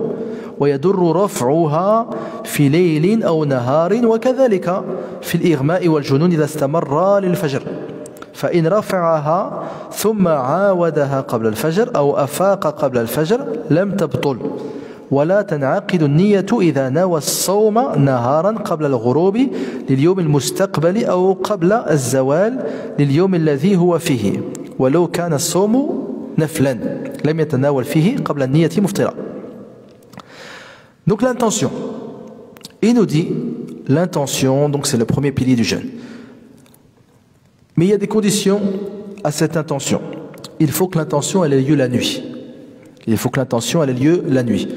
ويضر رفعها في ليل أو نهار وكذلك في الإغماء والجنون إذا استمر للفجر فإن رفعها ثم عاودها قبل الفجر أو أفاق قبل الفجر لم تبطل ولا تنعقد النية إذا نوى الصوم نهارا قبل الغروب لليوم المستقبل أو قبل الزوال لليوم الذي هو فيه ولو كان الصوم نفلا لم يتناول فيه قبل النية مفطرا. Donc l'intention. Il nous dit l'intention, donc c'est le premier pilier du jeûne. Mais il y a des conditions à cette intention. Il faut que l'intention elle ait lieu la nuit. Il faut que l'intention elle ait lieu la nuit.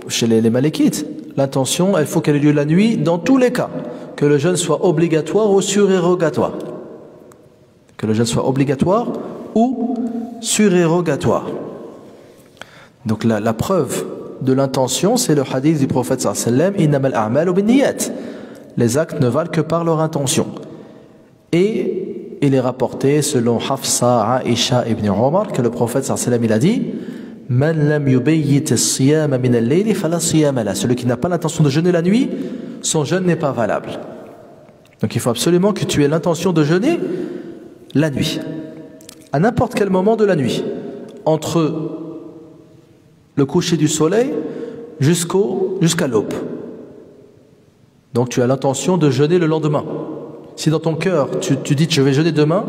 Chez les Malikites, l'intention, il faut qu'elle ait lieu la nuit dans tous les cas. Que le jeûne soit obligatoire ou surérogatoire. Que le jeûne soit obligatoire ou surérogatoire. Donc la preuve de l'intention, c'est le hadith du prophète sallallahu alayhi wa sallam, les actes ne valent que par leur intention. Et il est rapporté selon Hafsa, Aisha ibn Omar que le prophète sallallahu alayhi wa sallam il a dit Man lam yubayyit as-siyama min al-layli fala siyama la. Celui qui n'a pas l'intention de jeûner la nuit, son jeûne n'est pas valable. Donc il faut absolument que tu aies l'intention de jeûner la nuit. À n'importe quel moment de la nuit. Entre le coucher du soleil jusqu'à l'aube. Donc tu as l'intention de jeûner le lendemain. Si dans ton cœur tu dis que je vais jeûner demain,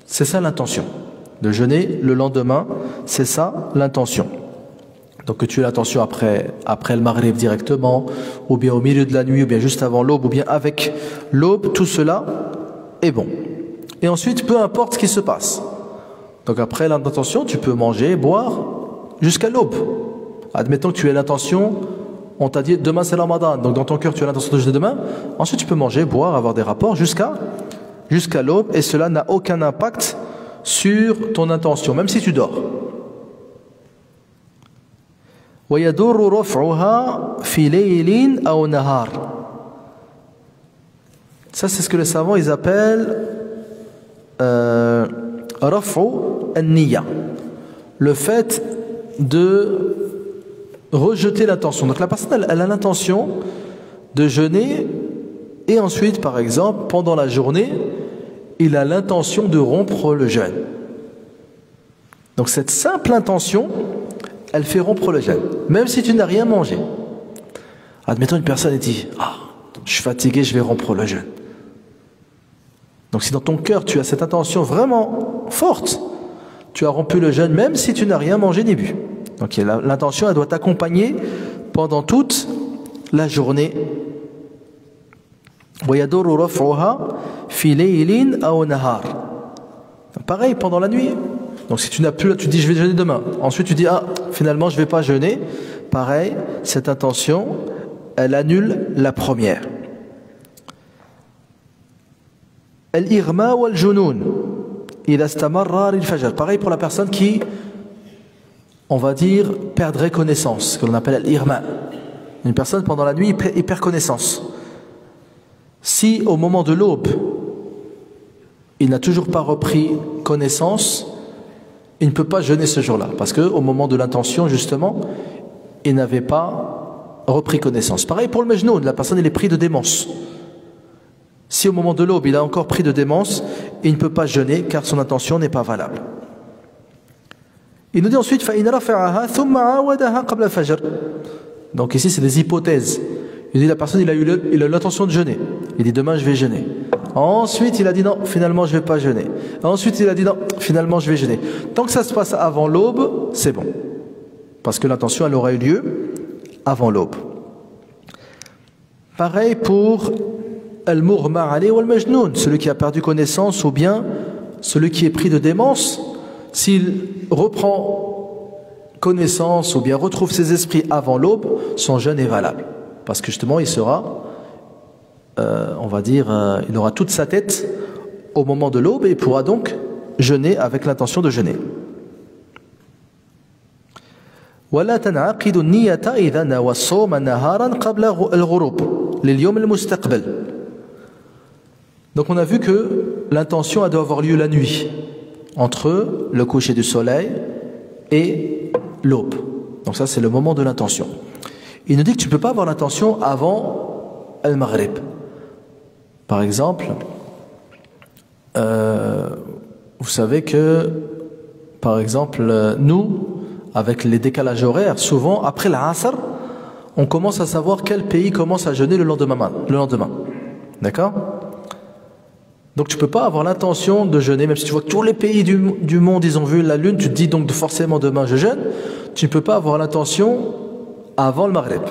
c'est ça l'intention. De jeûner le lendemain, c'est ça l'intention. Donc que tu aies l'intention après le maghrib directement, ou bien au milieu de la nuit, ou bien juste avant l'aube, ou bien avec l'aube, tout cela est bon. Et ensuite, peu importe ce qui se passe. Donc après l'intention, tu peux manger, boire, jusqu'à l'aube. Admettons que tu aies l'intention, on t'a dit demain c'est le Ramadan, donc dans ton cœur tu as l'intention de jeûner demain, ensuite tu peux manger, boire, avoir des rapports jusqu'à l'aube, et cela n'a aucun impact sur ton intention, même si tu dors. وَيَدُرُّ رَفْعُهَا فِي لَيْلٍ أَوْ نَهَارٍ. Ça c'est ce que les savants ils appellent رَفْعُ النِّيَّةِ, le fait de rejeter l'intention. Donc la personne elle a l'intention de jeûner et ensuite par exemple pendant la journée il a l'intention de rompre le jeûne. Donc cette simple intention elle fait rompre le jeûne même si tu n'as rien mangé. Admettons une personne dit je suis fatigué, je vais rompre le jeûne. Donc si dans ton cœur tu as cette intention vraiment forte, tu as rompu le jeûne même si tu n'as rien mangé ni bu. Donc l'intention elle doit t'accompagner pendant toute la journée. Pareil pendant la nuit. Donc si tu n'as plus, tu dis je vais jeûner demain. Ensuite tu dis finalement je ne vais pas jeûner. Pareil, cette intention elle annule la première. Al-Irma wal-Junun. Pareil pour la personne qui, on va dire, perdrait connaissance, que l'on appelle l'irma. Une personne pendant la nuit il perd connaissance. Si au moment de l'aube il n'a toujours pas repris connaissance, il ne peut pas jeûner ce jour-là, parce qu'au moment de l'intention justement il n'avait pas repris connaissance. Pareil pour le majnoun, la personne elle est prise de démence. Si au moment de l'aube il a encore pris de démence, il ne peut pas jeûner car son intention n'est pas valable. Il nous dit ensuite donc ici c'est des hypothèses. Il dit la personne il a eu l'intention de jeûner. Il dit demain je vais jeûner. Ensuite il a dit non, finalement je ne vais pas jeûner. Ensuite il a dit non, finalement je vais jeûner. Tant que ça se passe avant l'aube, c'est bon. Parce que l'intention elle aura eu lieu avant l'aube. Pareil pour al-mughma alayhi wal majnoun, celui qui a perdu connaissance ou bien celui qui est pris de démence. s'il reprend connaissance ou bien retrouve ses esprits avant l'aube, son jeûne est valable. Parce que justement, il sera, on va dire, il aura toute sa tête au moment de l'aube et il pourra donc jeûner avec l'intention de jeûner. ولا تنعقد النية إذا نوى الصوم نهارا قبل الغروب لليوم المستقبل. Donc on a vu que l'intention doit avoir lieu la nuit, entre le coucher du soleil et l'aube. Donc ça c'est le moment de l'intention. Il nous dit que tu ne peux pas avoir l'intention avant al-Maghrib. Par exemple, vous savez que, par exemple, nous, avec les décalages horaires, souvent après l'Asr, on commence à savoir quel pays commence à jeûner le lendemain. D'accord? Donc tu ne peux pas avoir l'intention de jeûner, même si tu vois que tous les pays du monde, ils ont vu la lune, tu te dis donc forcément demain je jeûne. Tu ne peux pas avoir l'intention avant le Maghrib,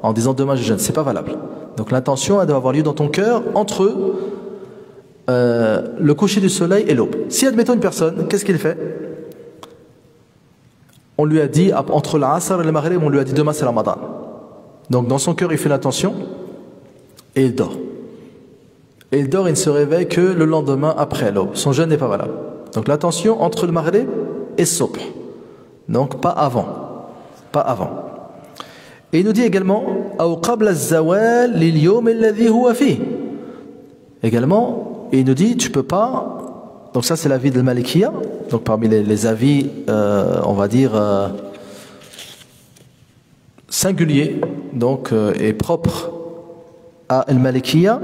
en disant demain je jeûne, c'est pas valable. Donc l'intention, elle doit avoir lieu dans ton cœur entre le coucher du soleil et l'aube. Si admettons une personne, qu'est-ce qu'il fait? On lui a dit, entre l'Asr et le Maghrib, on lui a dit demain c'est Ramadan. Donc dans son cœur il fait l'intention et il dort. Et il dort, il ne se réveille que le lendemain après l'aube. Son jeûne n'est pas valable. Donc l'intention entre le Maghrib et Subh. Donc pas avant. Pas avant. Et il nous dit également également, et il nous dit tu peux pas, donc ça c'est l'avis de Malikiya, donc parmi les avis on va dire singuliers donc et propres à Al-Malikiya,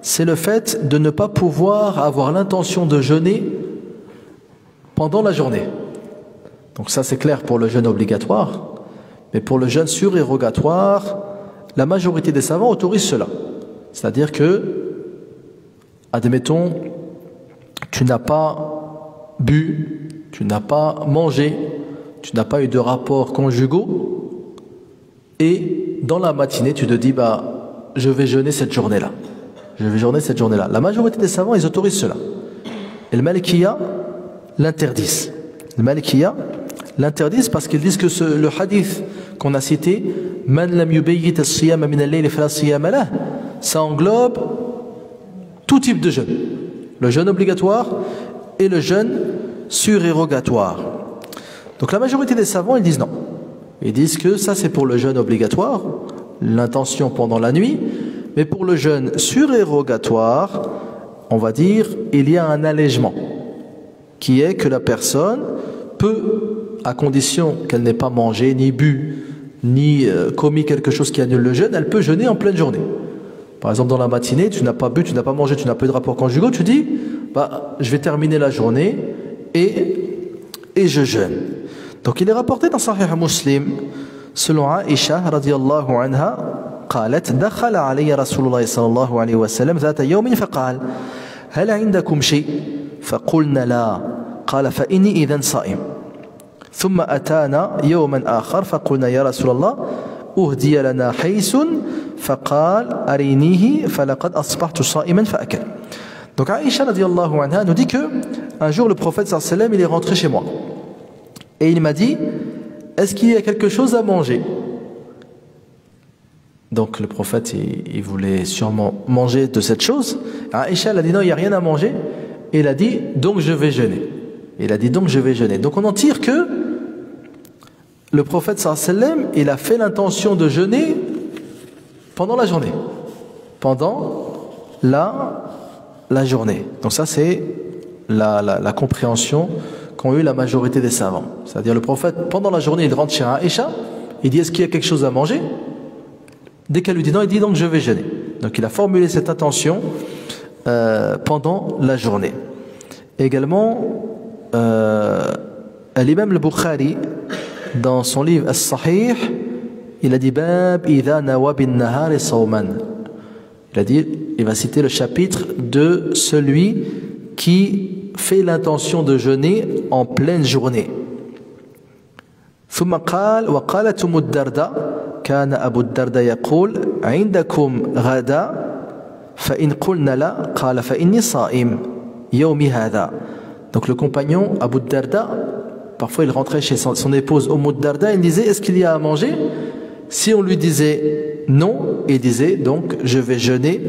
c'est le fait de ne pas pouvoir avoir l'intention de jeûner pendant la journée. Donc ça c'est clair pour le jeûne obligatoire. Mais pour le jeûne surérogatoire, la majorité des savants autorisent cela. C'est-à-dire que, admettons, tu n'as pas bu, tu n'as pas mangé, tu n'as pas eu de rapports conjugaux, et dans la matinée, tu te dis, je vais jeûner cette journée-là. Je vais jeûner cette journée-là. La majorité des savants, ils autorisent cela. Et le Malikiya l'interdisent. Le Malikiya l'interdisent parce qu'ils disent que le hadith qu'on a cité, Man lam yubayyit as-siyama min al-layl fala siyama lah, ça englobe tout type de jeûne, le jeûne obligatoire et le jeûne surérogatoire. Donc la majorité des savants ils disent non, ils disent que ça c'est pour le jeûne obligatoire, l'intention pendant la nuit, mais pour le jeûne surérogatoire, on va dire il y a un allègement qui est que la personne peut, à condition qu'elle n'ait pas mangé, ni bu, ni commis quelque chose qui annule le jeûne, elle peut jeûner en pleine journée. Par exemple, dans la matinée, tu n'as pas bu, tu n'as pas mangé, tu n'as pas eu de rapport conjugaux, tu dis, je vais terminer la journée et je jeûne. Donc il est rapporté dans Sahih Muslim, selon Aïcha, radiyallahu anha, قالت دخل علي رسول الله صلى الله عليه وسلم ذات يوم فقال هل عندكم شيء فقلنا لا قال فإني إذن صائم ثم أتانا يوما آخر فقلنا يا رسول الله أهدي لنا حيس فقال أرينيه فلقد أصبحت صائما فأكل. Donc Aïcha radiallahu anha nous dit que un jour le prophète sallallahu alayhi wa sallam il est rentré chez moi et il m'a dit est-ce qu'il y a quelque chose à manger? Donc le prophète il voulait sûrement manger de cette chose. Aïcha elle a dit non il n'y a rien à manger et il a dit donc je vais jeûner. Il a dit donc je vais jeûner. Donc on en tire que le prophète sallallahu alayhi wa sallam il a fait l'intention de jeûner pendant la journée. Pendant la journée. Donc ça c'est la compréhension qu'ont eu la majorité des savants. C'est-à-dire le prophète pendant la journée il rentre chez Aïcha, il dit est-ce qu'il y a quelque chose à manger? Dès qu'elle lui dit non, il dit donc je vais jeûner. Donc il a formulé cette intention pendant la journée. Également l'imam al-Bukhari dans son livre As-Sahih il a dit Bab idha nawa bin nahari sawman. Il a dit, il va citer le chapitre de celui qui fait l'intention de jeûner en pleine journée. ثم قال وقالت أم الدرداء كان أبو الدرداء يقول عندكم غدا فإن قلنا لا قال فإني صائم يومي هذا. Donc le compagnon Abu Darda parfois il rentrait chez son épouse Umm Darda, il disait est-ce qu'il y a à manger? Si on lui disait non, il disait donc je vais jeûner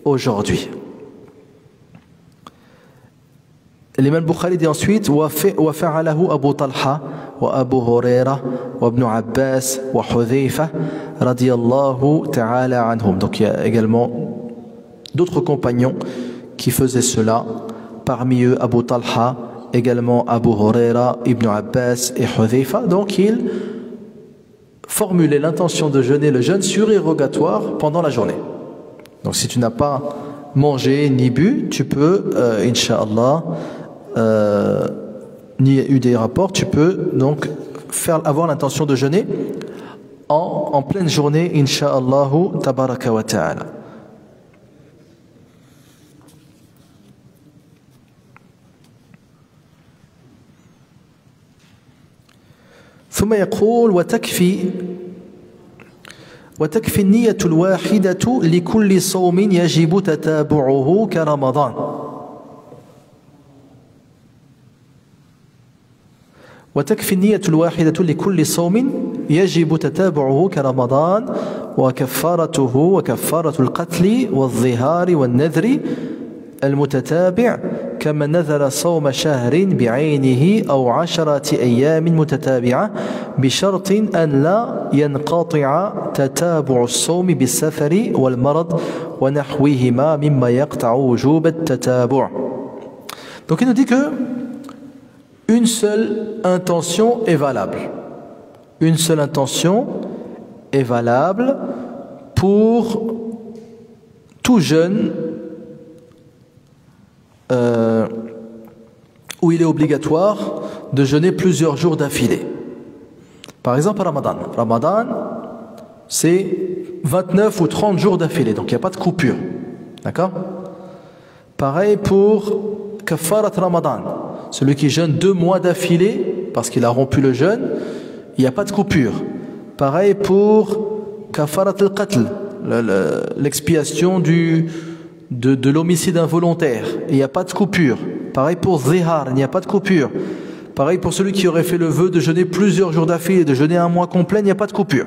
aujourd'hui. L'imam Bukhari dit ensuite وفعله أبو طلحة وأبو هريرة وابن عباس وحذيفة رضي الله تعالى عنهم. Donc il y a également d'autres compagnons qui faisaient cela, parmi eux Abu Talha, également Abu Huraira, Ibn Abbas et Hudhayfa. Donc ils formulaient l'intention de jeûner le jeûne surérogatoire pendant la journée. Donc si tu n'as pas mangé ni bu, tu peux, Inch'Allah, ni eu des rapports, tu peux donc avoir l'intention de jeûner en pleine journée, Inch'Allah, tabaraka wa ta'ala. ثم يقول وتكفي النية الواحدة لكل صوم يجب تتابعه كرمضان. وتكفي النية الواحدة لكل صوم يجب تتابعه كرمضان وكفارته وكفارة القتل والظهار والنذر المتتابع كما نذر صوم شهر بعينه أو 10 أيام متتابعة بشرط أن لا ينقطع تتابع الصوم بالسفر والمرض ونحوهما مما يقطع وجوب التتابع. Donc il nous dit que une seule intention est valable. Une seule intention est valable pour tout jeûne où il est obligatoire de jeûner plusieurs jours d'affilée. Par exemple, Ramadan. Ramadan, c'est 29 ou 30 jours d'affilée, donc il n'y a pas de coupure. D'accord? Pareil pour Kafarat Ramadan. Celui qui jeûne 2 mois d'affilée, parce qu'il a rompu le jeûne, il n'y a pas de coupure. Pareil pour Kafarat al-Qatl, l'expiation de l'homicide involontaire, il n'y a pas de coupure. Pareil pour Zihar, il n'y a pas de coupure. Pareil pour celui qui aurait fait le vœu de jeûner plusieurs jours d'affilée, de jeûner 1 mois complet, il n'y a pas de coupure.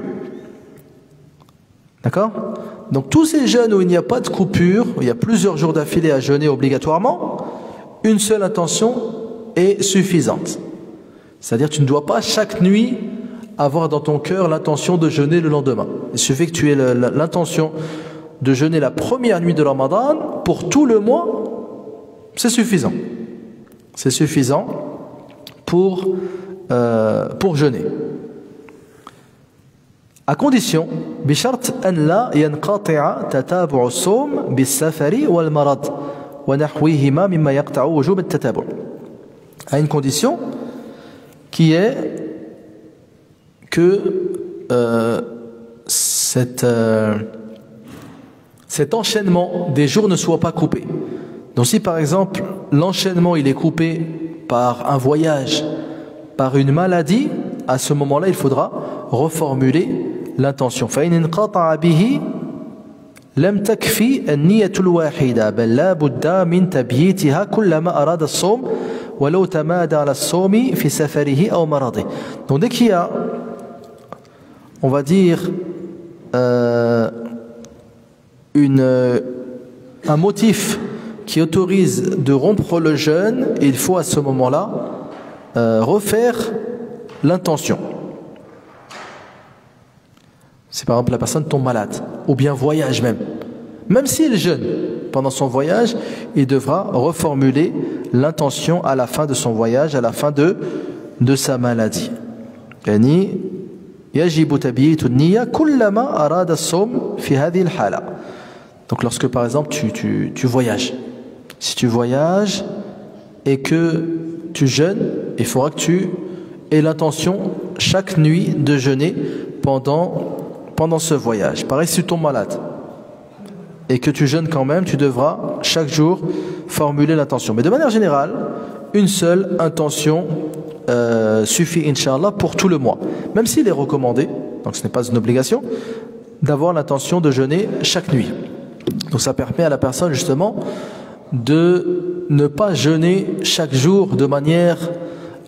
D'accord? Donc tous ces jeûnes où il n'y a pas de coupure, où il y a plusieurs jours d'affilée à jeûner obligatoirement, une seule intention est suffisante. C'est-à-dire tu ne dois pas chaque nuit avoir dans ton cœur l'intention de jeûner le lendemain. Il suffit que tu aies l'intention de jeûner la première nuit de Ramadan pour tout le mois, c'est suffisant. C'est suffisant pour jeûner. À condition, بشرط أن لا ينقطع تتابع الصوم بالسفر والمرض ونحوهما مما يقطع وجوب التتابع. À une condition qui est que cet enchaînement des jours ne soit pas coupé. Donc si par exemple l'enchaînement il est coupé par un voyage, par une maladie, à ce moment-là il faudra reformuler l'intention. فإن انقطع به لم تكفي النية الواحدة بل لا بد من تبييتها كلما أراد الصوم ولو تمادى على الصوم في سفره أو مرضه. Donc dès qu'il y a, on va dire, un motif qui autorise de rompre le jeûne, il faut à ce moment-là refaire l'intention. Si par exemple la personne tombe malade, ou bien voyage même s'il jeûne pendant son voyage, il devra reformuler l'intention à la fin de son voyage, à la fin de sa maladie. يعني يجب تبييت النية كلما أراد الصوم في هذه الحالة. Donc lorsque par exemple tu voyages, si tu voyages et que tu jeûnes, il faudra que tu aies l'intention chaque nuit de jeûner pendant ce voyage. Pareil si tu tombes malade et que tu jeûnes quand même, tu devras chaque jour formuler l'intention. Mais de manière générale, une seule intention suffit, Inch'Allah, pour tout le mois. Même s'il est recommandé, donc ce n'est pas une obligation, d'avoir l'intention de jeûner chaque nuit. Donc ça permet à la personne justement de ne pas jeûner chaque jour de manière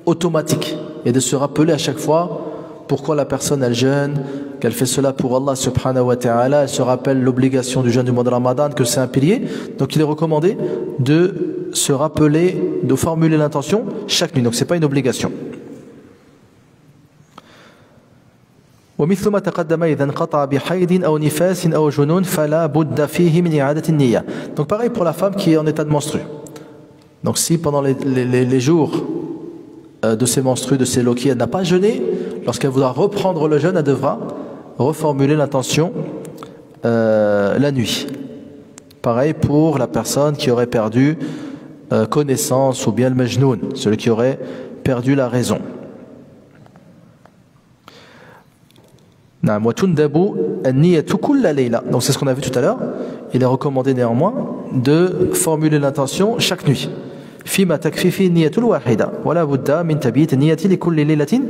automatique et de se rappeler à chaque fois pourquoi la personne elle jeûne, qu'elle fait cela pour Allah subhanahu wa ta'ala, elle se rappelle l'obligation du jeûne du mois de Ramadan, que c'est un pilier. Donc il est recommandé de se rappeler, de formuler l'intention chaque nuit. Donc c'est pas une obligation. ومثل ما تقدم إذا انقطع بحيض أو نفاس أو جنون فلا بد فيه من إعادة النية. Donc pareil pour la femme qui est en état de menstru. Donc si pendant les jours de ses menstrues, de ses loquis, elle n'a pas jeûné, lorsqu'elle voudra reprendre le jeûne, elle devra reformuler l'intention la nuit. Pareil pour la personne qui aurait perdu connaissance, ou bien le majnoun, celui qui aurait perdu la raison. Donc c'est ce qu'on a vu tout à l'heure. Il est recommandé néanmoins de formuler l'intention chaque nuit. فيما تكفي فيه النية الواحدة ولا بد من تبييت النية لكل ليلة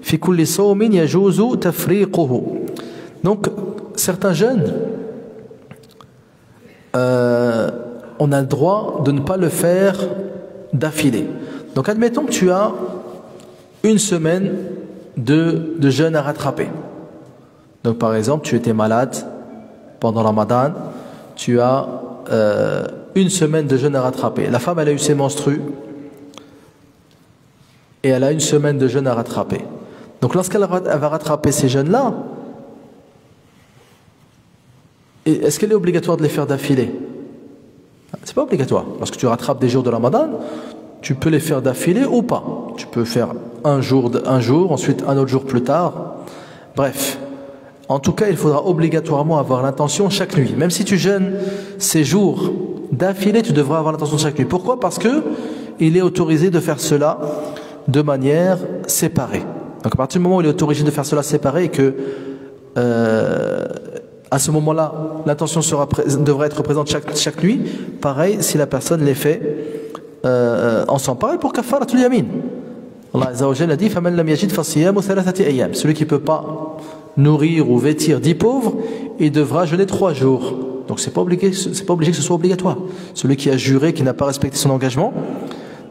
في كل صوم يجوز تفريقه. Donc certains jeunes on a le droit de ne pas le faire d'affilée. Donc admettons que tu as une semaine de jeûne à rattraper. Donc par exemple, tu étais malade pendant Ramadan, tu as une semaine de jeûne à rattraper. La femme, elle a eu ses menstrues et elle a une semaine de jeûne à rattraper. Donc lorsqu'elle va rattraper ces jeûnes-là, est-ce qu'elle est obligatoire de les faire d'affilée? C'est pas obligatoire. Lorsque tu rattrapes des jours de Ramadan, tu peux les faire d'affilée ou pas. Tu peux faire un jour, ensuite un autre jour plus tard. Bref. En tout cas, il faudra obligatoirement avoir l'intention chaque nuit. Même si tu jeûnes ces jours d'affilée, tu devras avoir l'intention chaque nuit. Pourquoi? Parce que il est autorisé de faire cela de manière séparée. Donc à partir du moment où il est autorisé de faire cela séparé et que à ce moment-là, l'intention devra être présente chaque nuit, pareil si la personne les fait ensemble. Pareil pour kafaratul yamin. Allah Azza wa Jalla a dit فَمَنْ لَمْ يَجِدْ فَصِيَامُ ثَلَاثَةِ أَيَّامٍ. Celui qui ne peut pas nourrir ou vêtir 10 pauvres, il devra jeûner 3 jours. Donc c'est pas obligé que ce soit obligatoire. Celui qui a juré, qui n'a pas respecté son engagement,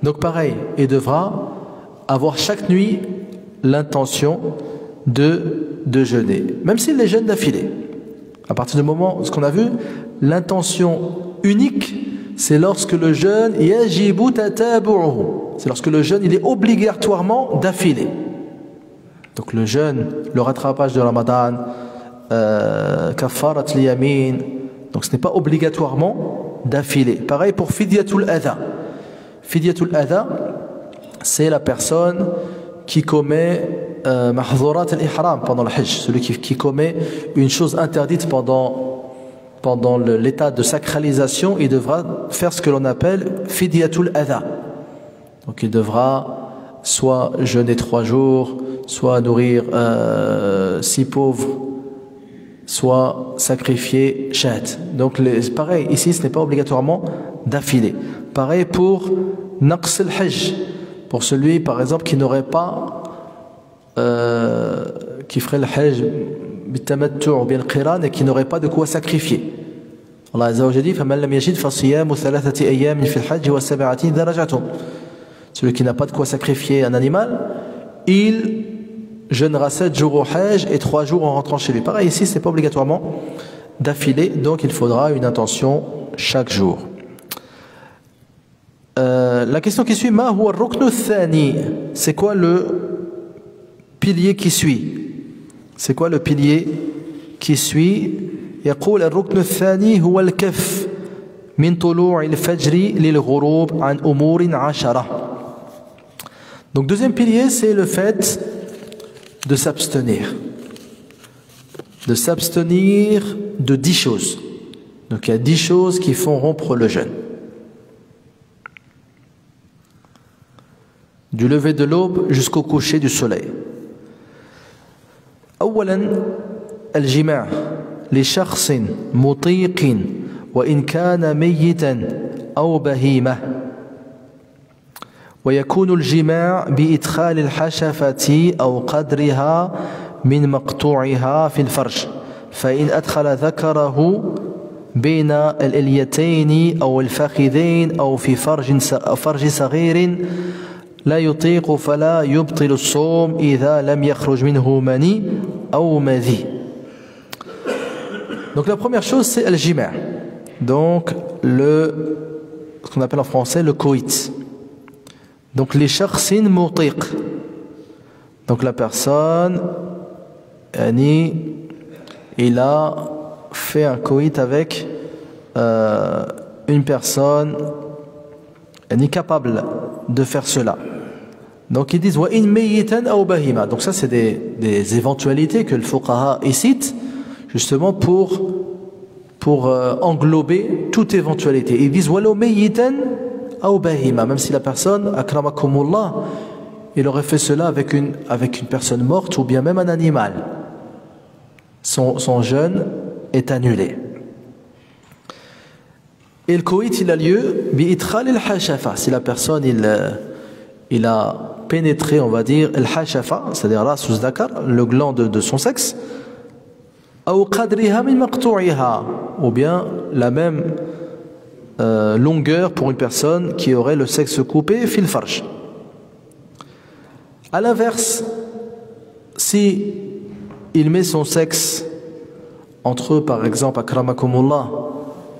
donc pareil, il devra avoir chaque nuit l'intention de jeûner, même s'il les jeûne d'affilée. À partir du moment, ce qu'on a vu, l'intention unique, c'est lorsque le jeûne yajibu tatabu'uhu. C'est lorsque le jeûne il est obligatoirement d'affilée. Donc le jeûne, le rattrapage de Ramadan, kafarat al-yamin, donc ce n'est pas obligatoirement d'affilée. Pareil pour fidyatul adha. Fidyatul adha, c'est la personne qui commet mahzurat al-ihram pendant le hajj, celui qui commet une chose interdite pendant l'état de sacralisation, il devra faire ce que l'on appelle fidyatul adha. Donc il devra soit jeûner 3 jours, soit nourrir 6 pauvres, soit sacrifier shahd. Donc pareil, ici ce n'est pas obligatoirement d'affilée. Pareil pour naqs al-hajj, pour celui par exemple qui n'aurait pas qui ferait le hajj bitamattu' ou bien le qiran et qui n'aurait pas de quoi sacrifier. Allah Azza wa Jalla dit فَمَنْ لَمْ يَجِدْ فَصِيَامُ ثَلَاثَةِ أَيَّامٍ فِي الْحَجِّ وَسَبْعَةٍ إِذَا رَجَعْتُمْ. Celui qui n'a pas de quoi sacrifier un animal, il jeûnera 7 jours au hajj et 3 jours en rentrant chez lui. Pareil ici, ce n'est pas obligatoirement d'affilée, donc il faudra une intention chaque jour. La question qui suit, ma huwa ar-ruknu ath-thani, c'est quoi le pilier qui suit? C'est quoi le pilier qui suit? يقول الركن الثاني هو الكف من طلوع الفجر للغروب عن أمور 10. Donc deuxième pilier, c'est le fait de s'abstenir. De s'abstenir de 10 choses. Donc il y a 10 choses qui font rompre le jeûne. Du lever de l'aube jusqu'au coucher du soleil. أولا الجماع لشخص مطيق وإن كان ميتا أو بهيمة ويكون الجماع بإدخال الحشفة أو قدرها من مقطوعها في الفرج فإن أدخل ذكره بين الإليتين أو الفخذين أو في فرج صغير لا يطيق فلا يبطل الصوم إذا لم يخرج منه مني أو مذي. Donc la première chose c'est al-jima'. Donc ce qu'on appelle en français le coït. Donc les shakhsin mutiq. Donc la personne il a fait un coït avec une personne capable de faire cela. Donc ils disent wa in mayitan aw bahima. Donc ça c'est des éventualités que le fuqaha cite justement pour englober toute éventualité. Ils disent walau mayitan aw bahima, même si la personne akramakumullah il aurait fait cela avec une personne morte ou bien même un animal, son jeûne est annulé. Et le coït il a lieu bi'idkhal al-hashafa, si la personne il a pénétré, on va dire al-hashafa, c'est-à-dire la sous-dakar, le gland de son sexe, ou qadriha min maqtu'iha, ou bien la même longueur pour une personne qui aurait le sexe coupé fil farj. À l'inverse, si il met son sexe entre, par exemple, akramakumullah,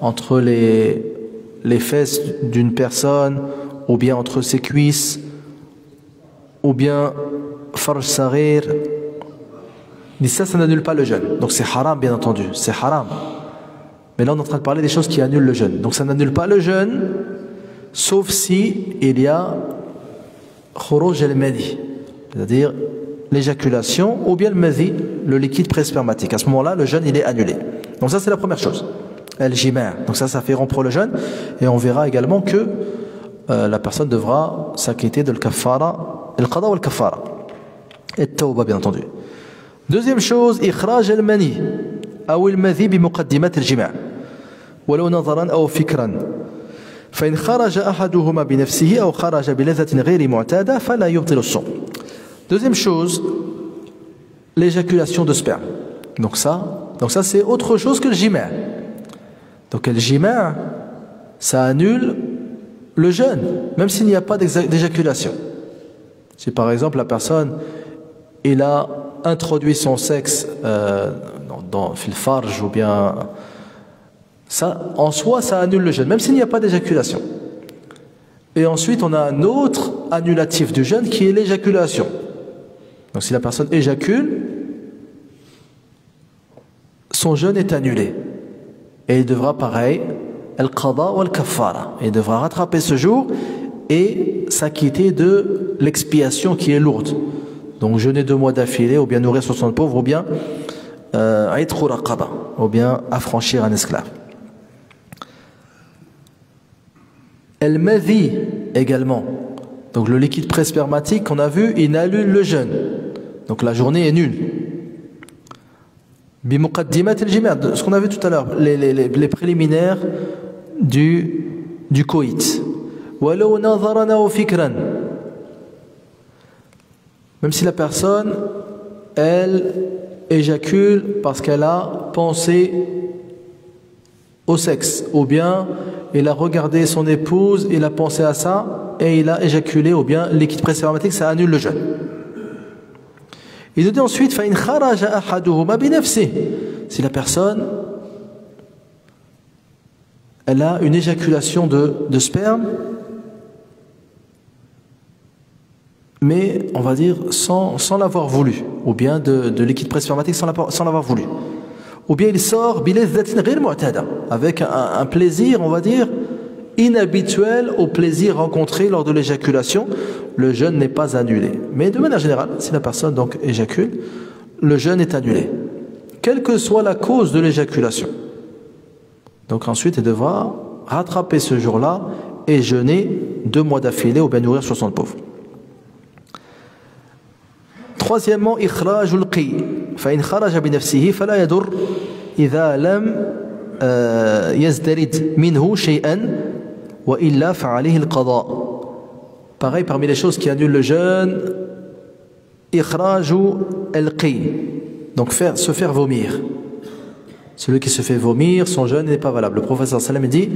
entre les fesses d'une personne, ou bien entre ses cuisses, ou bien farj saghir, ça n'annule pas le jeûne. Donc c'est haram, bien entendu, c'est haram. Mais là on est en train de parler des choses qui annulent le jeûne. Donc ça n'annule pas le jeûne, sauf si il y a khuruj al-madi, c'est-à-dire l'éjaculation, ou bien le madi, le liquide pré-spermatique. À ce moment-là, le jeûne il est annulé. Donc ça c'est la première chose. Al-jima'. Donc ça fait rompre le jeûne. Et on verra également que la personne devra s'acquitter de al-kaffara, al-qada ou al-kaffara. Et tawba, bien entendu. Deuxième chose, ikhraj al-mani ou al-madhi bi muqaddimat al-jima'. ولو نظرا أو فكرا فإن خرج أحدهما بنفسه أو خرج بلذة غير معتادة فلا يبطل الصوم. Deuxième chose, l'éjaculation de sperme. Donc ça c'est autre chose que le jima'. Donc le jima', ça annule le jeûne, même s'il n'y a pas d'éjaculation. Si par exemple la personne il a introduit son sexe dans le farj ou bien ça, en soi ça annule le jeûne, même s'il n'y a pas d'éjaculation. Et ensuite on a un autre annulatif du jeûne qui est l'éjaculation. Donc si la personne éjacule, son jeûne est annulé. Et il devra pareil, al-qada ou al-kaffara. Il devra rattraper ce jour et s'acquitter de l'expiation qui est lourde. Donc jeûner 2 mois d'affilée, ou bien nourrir 60 pauvres, ou bien aïtru raqaba, ou bien affranchir un esclave. El-madhi également. Donc le liquide pré-spermatique qu'on a vu, il annule le jeûne. Donc la journée est nulle. Bimuqaddimat al-jima', ce qu'on a vu tout à l'heure, les préliminaires du coït. Walau nadharan aw fikran. Même si la personne, elle éjacule parce qu'elle a pensé au sexe, ou bien il a regardé son épouse, il a pensé à ça et il a éjaculé, ou bien liquide pré-spermatique, ça annule le jeûne. Il nous dit ensuite فَإِنْ خَرَجَ أَحَدُهُمَا بِنَفْسِهِ. Si la personne elle a une éjaculation de sperme, mais on va dire sans l'avoir voulu, ou bien de liquide pré-spermatique sans l'avoir voulu, ou bien il sort بِلَذَّةٍ غَيْرٍ مُعْتَادَةٍ, avec un plaisir, on va dire, inhabituel au plaisir rencontré lors de l'éjaculation. Le jeûne n'est pas annulé. Mais de manière générale, si la personne donc éjacule, le jeûne est annulé, quelle que soit la cause de l'éjaculation. Donc ensuite, elle devra rattraper ce jour-là et jeûner 2 mois d'affilée ou bien nourrir 60 pauvres. Troisièmement, ikhraj al-qi. Fa in kharaja bi nafsihi fala yadur idha lam yazdarid minhu shay'an wa illa fa alayhi al-qada. Pareil, parmi les choses qui annulent le jeûne, ikhraj al-qi. Donc se faire vomir. Celui qui se fait vomir, son jeûne n'est pas valable. Le professeur sallam dit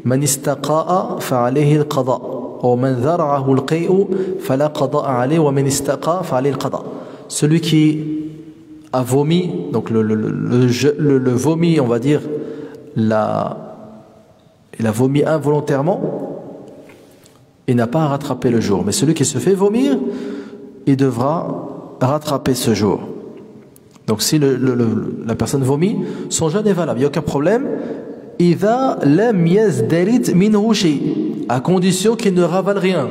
man istaqa'a fa alayhi al-qada. ومن ذرعه القيء فلا قضاء عليه ومن استقى فعليه القضاء. Celui qui a vomi, donc le vomi, on va dire, il a vomi involontairement, il n'a pas à rattraper le jour. Mais celui qui se fait vomir, il devra rattraper ce jour. Donc si la personne vomit, son jeûne est valable, il n'y a aucun problème. إذا لم يزدرد منه شيء, à condition qu'il ne ravale rien.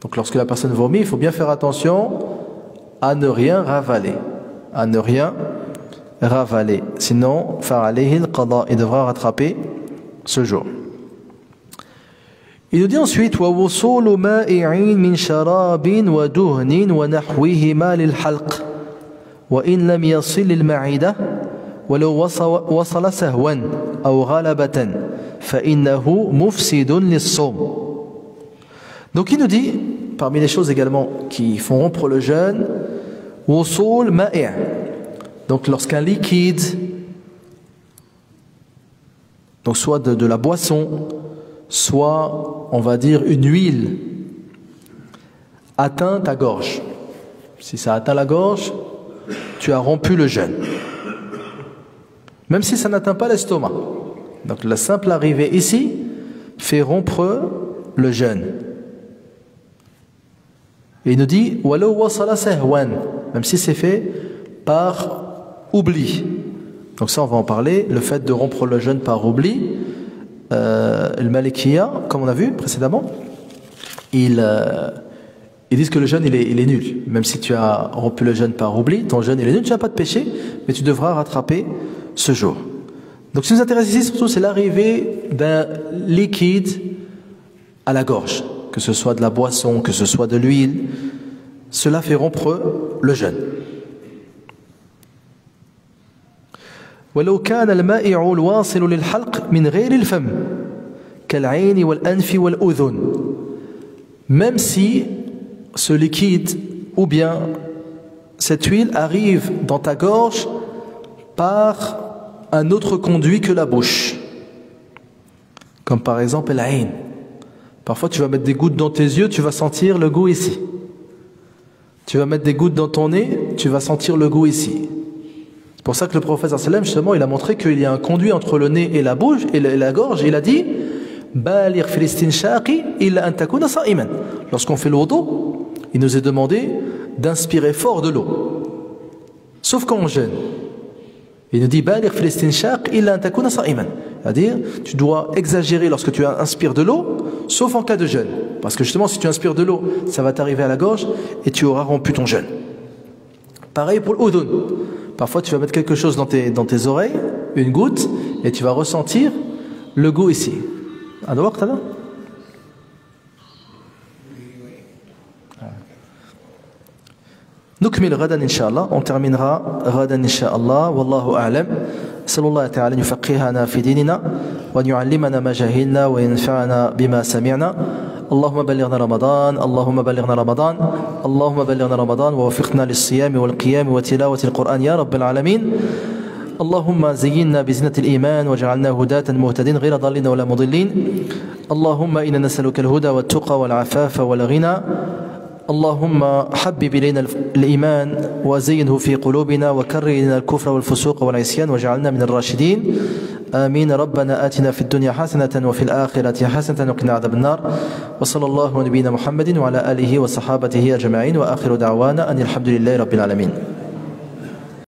Donc lorsque la personne vomit, il faut bien faire attention à ne rien ravaler. À ne rien ravaler. Sinon, فعليه القضاء, il devra rattraper ce jour. Il nous dit ensuite ووصول مائع من شراب ودهن ونحوهما للحلق وإن لم يصل للمعدة ولو وصل سهوا أو غلبة فإنه مفسد للصوم. Donc il nous dit, parmi les choses également qui font rompre le jeûne, وصول مائع, donc lorsqu'un liquide, donc soit de la boisson, soit on va dire une huile, atteint ta gorge. Si ça atteint la gorge, tu as rompu le jeûne. Même si ça n'atteint pas l'estomac. Donc la simple arrivée ici fait rompre le jeûne. Et il nous dit وَلَوْ وَصَلَ سَهْوًا, même si c'est fait par oubli. Donc ça on va en parler, le fait de rompre le jeûne par oubli. Le Malikiya, comme on a vu précédemment, ils disent que le jeûne il est nul. Même si tu as rompu le jeûne par oubli, ton jeûne il est nul, tu n'as pas de péché, mais tu devras rattraper ce jour. Donc ce qui nous intéresse ici surtout, c'est l'arrivée d'un liquide à la gorge, que ce soit de la boisson, que ce soit de l'huile. Cela fait rompre le jeûne. ولو كان المائع الواصل للحلق من غير الفم كالعين والأنف والأذن, même si ce liquide ou bien cette huile arrive dans ta gorge par un autre conduit que la bouche, comme par exemple l'aïn. Parfois tu vas mettre des gouttes dans tes yeux, tu vas sentir le goût ici. Tu vas mettre des gouttes dans ton nez, tu vas sentir le goût ici. C'est pour ça que le prophète sallam, justement, il a montré qu'il y a un conduit entre le nez et la bouche et la gorge. Il a dit baligh fil istinshaqi illa an takuna sa'iman. Lorsqu'on fait le wudu, il nous est demandé d'inspirer fort de l'eau, sauf quand on jeûne. Il nous dit baligh fil istinshaq illa an takuna sa'iman, c'est-à-dire tu dois exagérer lorsque tu inspires de l'eau, sauf en cas de jeûne, parce que justement si tu inspires de l'eau, ça va t'arriver à la gorge et tu auras rompu ton jeûne. Pareil pour l'udhun. Parfois tu vas mettre quelque chose dans tes oreilles, une goutte, et tu vas ressentir le goût ici. نكمل غدا إن شاء الله. On terminera غدا إن شاء الله. والله أعلم. أسأل الله تعالى أن يفقهنا في ديننا وأن يعلمنا ما جهلنا وينفعنا بما سمعنا. اللهم بلغنا رمضان، اللهم بلغنا رمضان، اللهم بلغنا رمضان ووفقنا للصيام والقيام وتلاوة القرآن يا رب العالمين. اللهم زينا بزينة الإيمان واجعلنا هداة مهتدين غير ضالين ولا مضلين. اللهم إنا نسألك الهدى والتقى والعفاف والغنى. اللهم حبب إلينا الإيمان وزينه في قلوبنا وكره إلينا الكفر والفسوق والعصيان واجعلنا من الراشدين. آمين. ربنا آتنا في الدنيا حسنة وفي الآخرة حسنة وقنا عذاب النار. وصلى الله على نبينا محمد وعلى آله وصحابته أجمعين وآخر دعوانا أن الحمد لله رب العالمين.